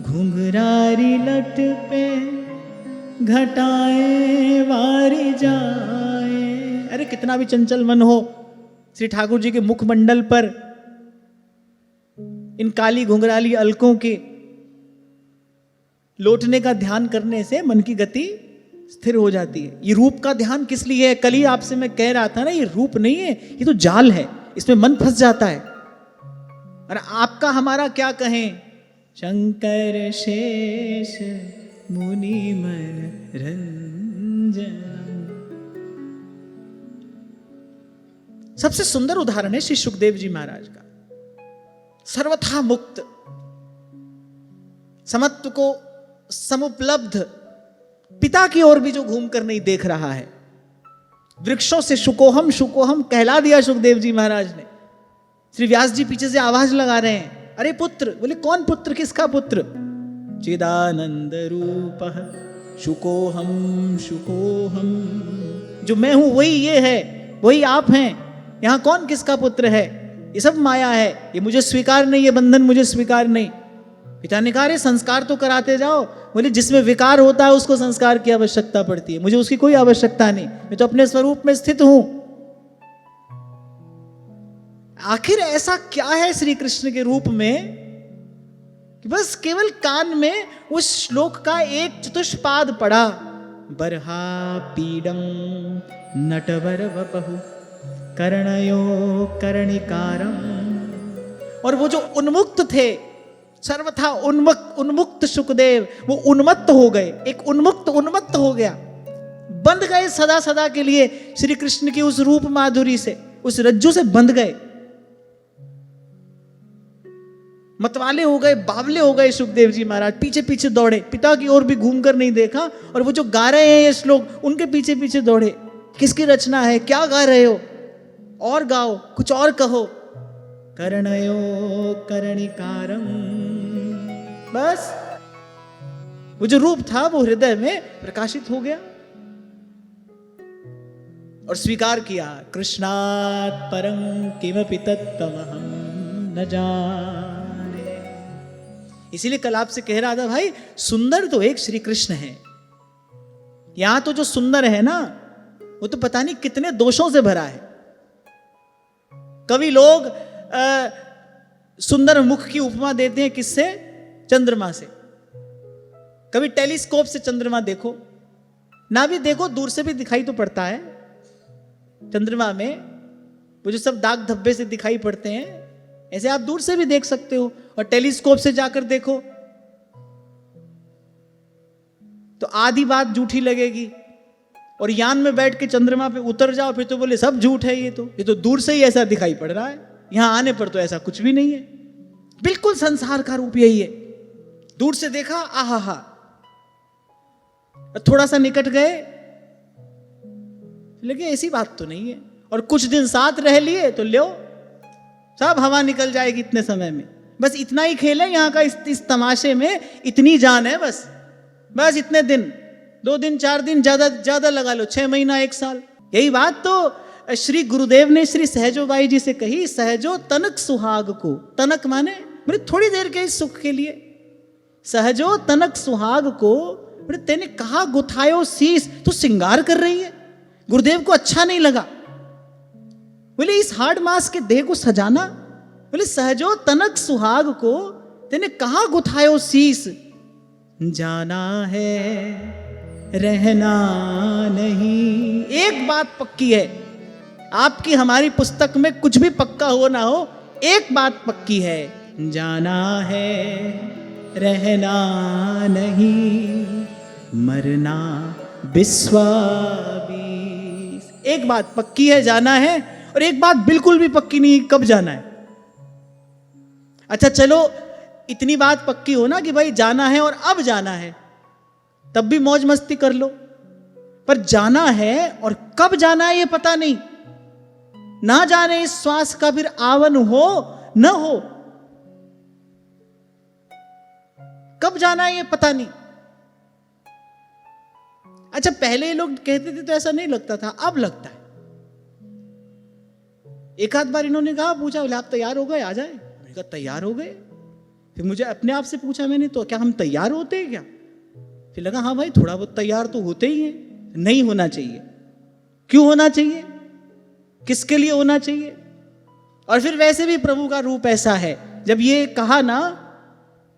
घुंघरारी लट पे घटाए वारी जाए। अरे कितना भी चंचल मन हो, श्री ठाकुर जी के मुखमंडल पर इन काली घुंघराली अलकों के लौटने का ध्यान करने से मन की गति स्थिर हो जाती है। ये रूप का ध्यान किस लिए है? कल ही आपसे मैं कह रहा था ना, ये रूप नहीं है, ये तो जाल है, इसमें मन फंस जाता है। और आपका हमारा क्या कहें, शंकर शेष मुनि मन रंजन। सबसे सुंदर उदाहरण है श्री सुखदेव जी महाराज का, सर्वथा मुक्त, समत्व को समुपलब्ध पिता की ओर भी जो घूमकर नहीं देख रहा है। वृक्षों से शुकोहम शुकोहम कहला दिया सुखदेव जी महाराज ने। श्री व्यास जी पीछे से आवाज लगा रहे हैं, अरे पुत्र। बोले कौन पुत्र, किसका पुत्र? चिदानंद रूपः शुकोहम शुकोहम, जो मैं हूं वही ये है, वही आप हैं। यहां कौन किसका पुत्र है? ये सब माया है, ये मुझे स्वीकार नहीं, ये बंधन मुझे स्वीकार नहीं। पिता ने कहा, संस्कार तो कराते जाओ। बोले जिसमें विकार होता है उसको संस्कार की आवश्यकता पड़ती है, मुझे उसकी कोई आवश्यकता नहीं, मैं तो अपने स्वरूप में स्थित हूं। आखिर ऐसा क्या है श्री कृष्ण के रूप में कि बस केवल कान में उस श्लोक का एक चतुष्पाद पढ़ा, बरहा पीडम नटवर वपहु कर्णयो कर्णिकारम, और वो जो उन्मुक्त थे, सर्वथा उन्मुक्त सुखदेव, वो उन्मत्त हो गए, एक उन्मत्त हो गया, बंध गए सदा सदा के लिए श्री कृष्ण की उस रूप माधुरी से, उस रज्जू से बंध गए, मतवाले हो गए, बावले हो गए। सुखदेव जी महाराज पीछे पीछे दौड़े, पिता की ओर भी घूमकर नहीं देखा, और वो जो गा रहे हैं ये श्लोक उनके पीछे पीछे दौड़े। किसकी रचना है, क्या गा रहे हो, और गाओ, कुछ और कहो। कर्णयो कर्णिकारम, बस वो जो रूप था वो हृदय में प्रकाशित हो गया और स्वीकार किया, कृष्णात् परं किमपि तत्त्वमहं न जाने। इसीलिए कल आपसे कह रहा था, भाई सुंदर तो एक श्री कृष्ण है, यहां तो जो सुंदर है ना वो तो पता नहीं कितने दोषों से भरा है। कभी लोग सुंदर मुख की उपमा देते हैं किससे? चंद्रमा से। कभी टेलीस्कोप से चंद्रमा देखो, ना भी देखो दूर से भी दिखाई तो पड़ता है। चंद्रमा में वो जो सब दाग धब्बे से दिखाई पड़ते हैं, ऐसे आप दूर से भी देख सकते हो, और टेलीस्कोप से जाकर देखो तो आधी बात झूठी लगेगी, और यान में बैठ के चंद्रमा पे उतर जाओ फिर तो बोले सब झूठ है, ये तो दूर से ही ऐसा दिखाई पड़ रहा है, यहां आने पर तो ऐसा कुछ भी नहीं है। बिल्कुल संसार का रूप यही है। दूर से देखा, आहा हा, थोड़ा सा निकट गए, लेकिन ऐसी बात तो नहीं है, और कुछ दिन साथ रह लिए तो लो सब हवा निकल जाएगी इतने समय में। बस इतना ही खेल है यहाँ का, इस तमाशे में इतनी जान है, बस इतने दिन, 2 दिन 4 दिन, ज्यादा लगा लो 6 महीना 1 साल। यही बात तो श्री गुरुदेव ने श्री सहजोबाई जी से कही, सहजो तनक सुहाग को, तनक माने थोड़ी देर के इस सुख के लिए, सहजो तनक सुहाग को, तेने कहा गुथायो शीस, तो सिंगार कर रही है। गुरुदेव को अच्छा नहीं लगा, बोले इस हार्ड मास के देह को सजाना, बोले सहजो तनक सुहाग को, तेने कहा गुथायो शीस, जाना है रहना नहीं। एक बात पक्की है, आपकी हमारी पुस्तक में कुछ भी पक्का हो ना हो, एक बात पक्की है, जाना है रहना नहीं, मरना बिस्वाबीस। एक बात पक्की है, जाना है, और एक बात बिल्कुल भी पक्की नहीं, कब जाना है। अच्छा चलो इतनी बात पक्की हो ना कि भाई जाना है और अब जाना है, तब भी मौज मस्ती कर लो। पर जाना है और कब जाना है ये पता नहीं, ना जाने इस श्वास का फिर आवन हो न हो, कब जाना है ये पता नहीं। अच्छा पहले लोग कहते थे तो ऐसा नहीं लगता था, अब लगता है। एक आध बार इन्होंने कहा, पूछा बोले आप तैयार हो गए आ जाए, मैंने कहा तैयार हो गए। फिर मुझे अपने आप से पूछा मैंने, तो क्या हम तैयार होते हैं क्या? फिर लगा हाँ भाई थोड़ा बहुत तैयार तो होते ही हैं। नहीं होना चाहिए। क्यों होना चाहिए? किसके लिए होना चाहिए? और फिर वैसे भी प्रभु का रूप ऐसा है, जब ये कहा ना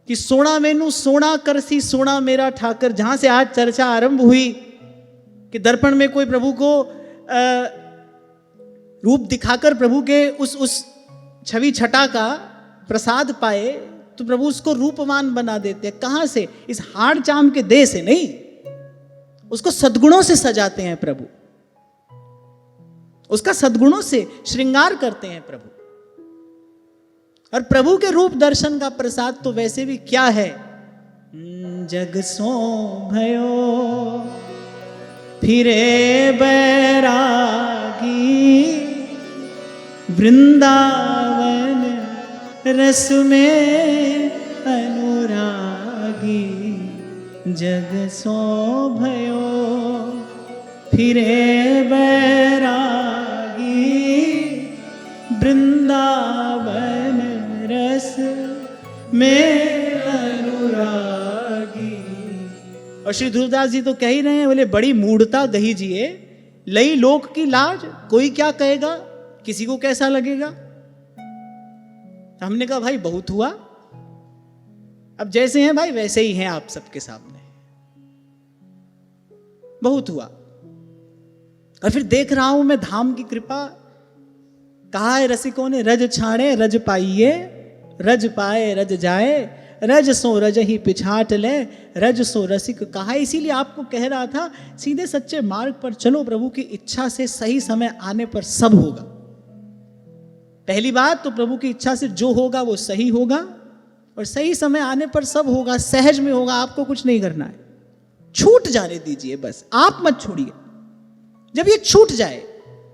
कि सोना मैनू सोना करसी सोना मेरा ठाकर, जहां से आज चर्चा आरंभ हुई कि दर्पण में कोई प्रभु को रूप दिखाकर प्रभु के उस छवि छटा का प्रसाद पाए, तो प्रभु उसको रूपवान बना देते हैं। कहां से? इस हाड़ चाम के देह से नहीं, उसको सद्गुणों से सजाते हैं प्रभु, उसका सद्गुणों से श्रृंगार करते हैं प्रभु। और प्रभु के रूप दर्शन का प्रसाद तो वैसे भी क्या है, जग सो भयो फिरे बैरागी, वृंदावन रस में अनुरागी, जग सो भयो फिरे बैरागी, वृंदावन रस में अनुरागी। और श्री ध्रुवदास जी तो कह ही रहे हैं, बोले बड़ी मूढ़ता दही जिए, लई लोक की लाज, कोई क्या कहेगा, किसी को कैसा लगेगा। हमने कहा भाई बहुत हुआ, अब जैसे हैं भाई वैसे ही हैं आप सबके सामने, बहुत हुआ। और फिर देख रहा हूं मैं धाम की कृपा, कहा है रसिकों ने, रज छाड़े रज पाइए, रज पाए रज जाए, रज सो रज ही पिछाट ले, रज सो रसिक कहा। इसीलिए आपको कह रहा था सीधे सच्चे मार्ग पर चलो, प्रभु की इच्छा से सही समय आने पर सब होगा। पहली बात तो प्रभु की इच्छा से जो होगा वो सही होगा, और सही समय आने पर सब होगा, सहज में होगा, आपको कुछ नहीं करना है, छूट जाने दीजिए बस, आप मत छोड़िए। जब ये छूट जाए,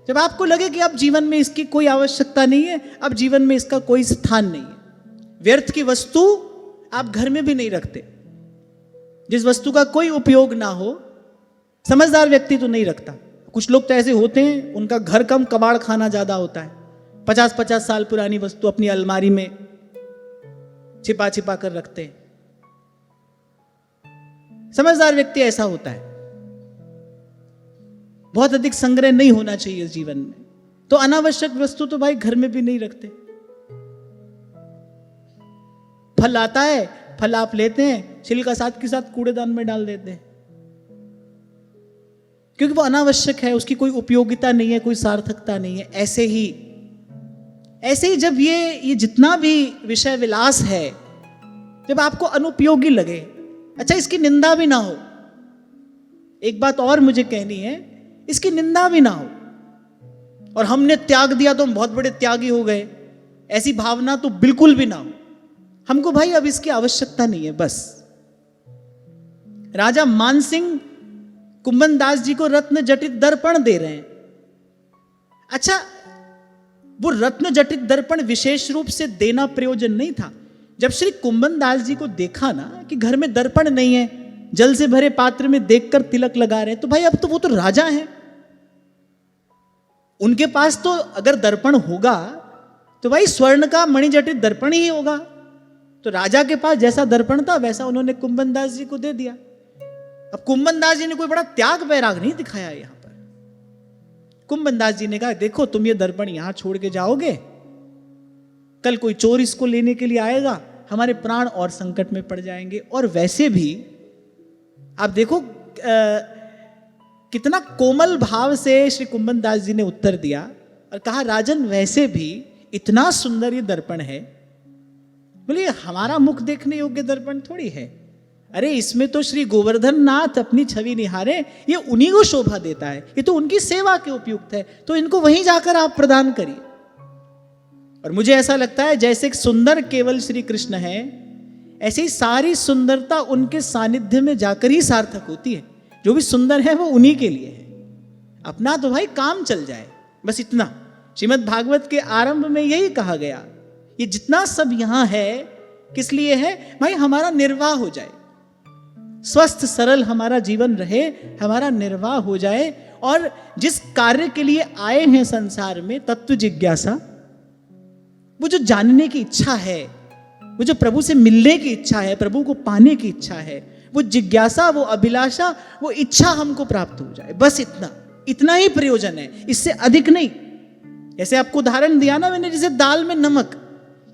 जब आपको लगे कि अब जीवन में इसकी कोई आवश्यकता नहीं है, अब जीवन में इसका कोई स्थान नहीं है, व्यर्थ की वस्तु आप घर में भी नहीं रखते, जिस वस्तु का कोई उपयोग ना हो, समझदार व्यक्ति तो नहीं रखता। कुछ लोग तो ऐसे होते हैं, उनका घर कम कबाड़ खाना ज्यादा होता है, 50-50 साल पुरानी वस्तु अपनी अलमारी में छिपा छिपा कर रखते हैं। समझदार व्यक्ति ऐसा होता है। बहुत अधिक संग्रह नहीं होना चाहिए इस जीवन में। तो अनावश्यक वस्तु तो भाई घर में भी नहीं रखते। फल आता है, फल आप लेते हैं, छिलका साथ के साथ कूड़ेदान में डाल देते हैं, क्योंकि वो अनावश्यक है, उसकी कोई उपयोगिता नहीं है, कोई सार्थकता नहीं है। ऐसे ही जब ये जितना भी विषय विलास है, जब आपको अनुपयोगी लगे, अच्छा इसकी निंदा भी ना हो, एक बात और मुझे कहनी है, इसकी निंदा भी ना हो, और हमने त्याग दिया तो हम बहुत बड़े त्यागी हो गए, ऐसी भावना तो बिल्कुल भी ना हो। हमको भाई अब इसकी आवश्यकता नहीं है बस। राजा मानसिंह कुंभन दास जी को रत्न जटित दर्पण दे रहे हैं। अच्छा, वो रत्न जटित दर्पण विशेष रूप से देना प्रयोजन नहीं था। जब श्री कुंभन दास जी को देखा ना कि घर में दर्पण नहीं है, जल से भरे पात्र में देखकर तिलक लगा रहे हैं, तो भाई अब तो वो तो राजा हैं, उनके पास तो अगर दर्पण होगा तो भाई स्वर्ण का मणिजटित दर्पण ही होगा। तो राजा के पास जैसा दर्पण था वैसा उन्होंने कुंभन दास जी को दे दिया। अब कुंभन दास जी ने कोई बड़ा त्याग वैराग नहीं दिखाया यहां पर। कुंभन दास जी ने कहा देखो तुम ये दर्पण यहां छोड़ के जाओगे, कल कोई चोर इसको लेने के लिए आएगा, हमारे प्राण और संकट में पड़ जाएंगे। और वैसे भी आप देखो कितना कोमल भाव से श्री कुंभन दास जी ने उत्तर दिया और कहा राजन वैसे भी इतना सुंदर ये दर्पण है, बोले हमारा मुख देखने योग्य दर्पण थोड़ी है, अरे इसमें तो श्री गोवर्धन नाथ अपनी छवि निहारे, ये उन्हीं को शोभा देता है, ये तो उनकी सेवा के उपयुक्त है, तो इनको वहीं जाकर आप प्रदान करिए। और मुझे ऐसा लगता है जैसे एक सुंदर केवल श्री कृष्ण है, ऐसी सारी सुंदरता उनके सानिध्य में जाकर ही सार्थक होती है। जो भी सुंदर है वो उन्हीं के लिए है। अपना तो भाई काम चल जाए, बस इतना। श्रीमद् भागवत के आरंभ में यही कहा गया, ये जितना सब यहां है किस लिए है भाई? हमारा निर्वाह हो जाए, स्वस्थ सरल हमारा जीवन रहे, हमारा निर्वाह हो जाए। और जिस कार्य के लिए आए हैं संसार में, तत्व जिज्ञासा, वो जो जानने की इच्छा है, वो जो प्रभु से मिलने की इच्छा है, प्रभु को पाने की इच्छा है, वो जिज्ञासा, वो अभिलाषा, वो इच्छा हमको प्राप्त हो जाए, बस इतना। इतना ही प्रयोजन है, इससे अधिक नहीं। जैसे आपको उदाहरण दिया ना मैंने, जैसे दाल में नमक,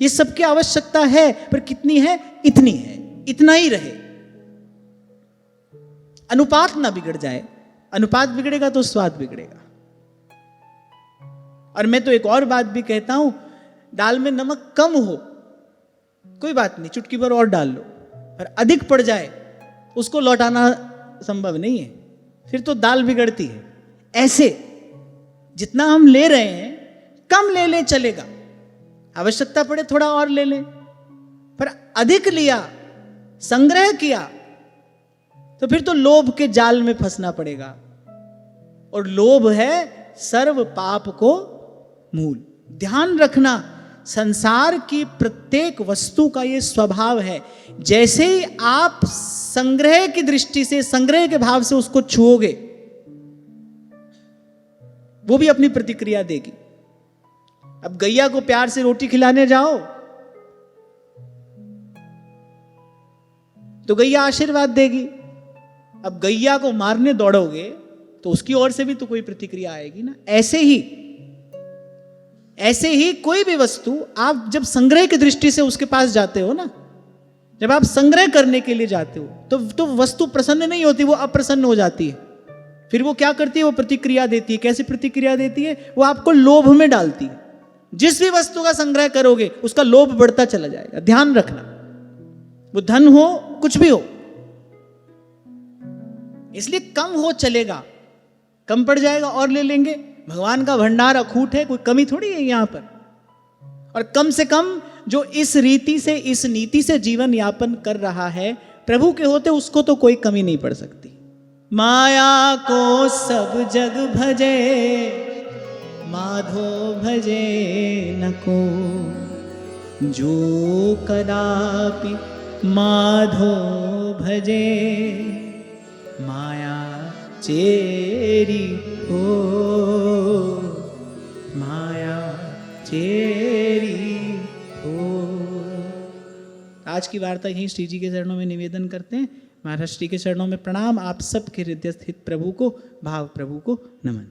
ये सबकी आवश्यकता है, पर कितनी है? इतनी है, इतना ही रहे। अनुपात ना बिगड़ जाए, अनुपात बिगड़ेगा तो स्वाद बिगड़ेगा। और मैं तो एक और बात भी कहता हूं, दाल में नमक कम हो कोई बात नहीं, चुटकी भर और डाल लो, पर अधिक पड़ जाए उसको लौटाना संभव नहीं है, फिर तो दाल बिगड़ती है। ऐसे जितना हम ले रहे हैं कम ले ले चलेगा, आवश्यकता पड़े थोड़ा और ले लें, पर अधिक लिया, संग्रह किया, तो फिर तो लोभ के जाल में फंसना पड़ेगा। और लोभ है सर्व पाप को मूल। ध्यान रखना, संसार की प्रत्येक वस्तु का यह स्वभाव है, जैसे ही आप संग्रह की दृष्टि से, संग्रह के भाव से उसको छुओगे, वो भी अपनी प्रतिक्रिया देगी। अब गैया को प्यार से रोटी खिलाने जाओ तो गैया आशीर्वाद देगी। अब गैया को मारने दौड़ोगे तो उसकी ओर से भी तो कोई प्रतिक्रिया आएगी ना। ऐसे ही कोई भी वस्तु आप जब संग्रह की दृष्टि से उसके पास जाते हो ना, जब आप संग्रह करने के लिए जाते हो तो वस्तु प्रसन्न नहीं होती, वो अप्रसन्न हो जाती है। फिर वो क्या करती है? वो प्रतिक्रिया देती है। कैसी प्रतिक्रिया देती है? वो आपको लोभ में डालती है। जिस भी वस्तु का संग्रह करोगे उसका लोभ बढ़ता चला जाएगा। ध्यान रखना, वो धन हो, कुछ भी हो। इसलिए कम हो चलेगा, कम पड़ जाएगा और ले लेंगे। भगवान का भंडार अखूट है, कोई कमी थोड़ी है यहां पर। और कम से कम जो इस रीति से, इस नीति से जीवन यापन कर रहा है, प्रभु के होते उसको तो कोई कमी नहीं पड़ सकती। माया को सब जग भजे, माधो भजे न को, जो कदापि माधो भजे, माया चेरी हो, माया चेरी हो। आज की वार्ता यहीं श्री जी के चरणों में निवेदन करते हैं। महाराज श्री के चरणों में प्रणाम। आप सबके हृदय स्थित प्रभु को, भाव प्रभु को नमन।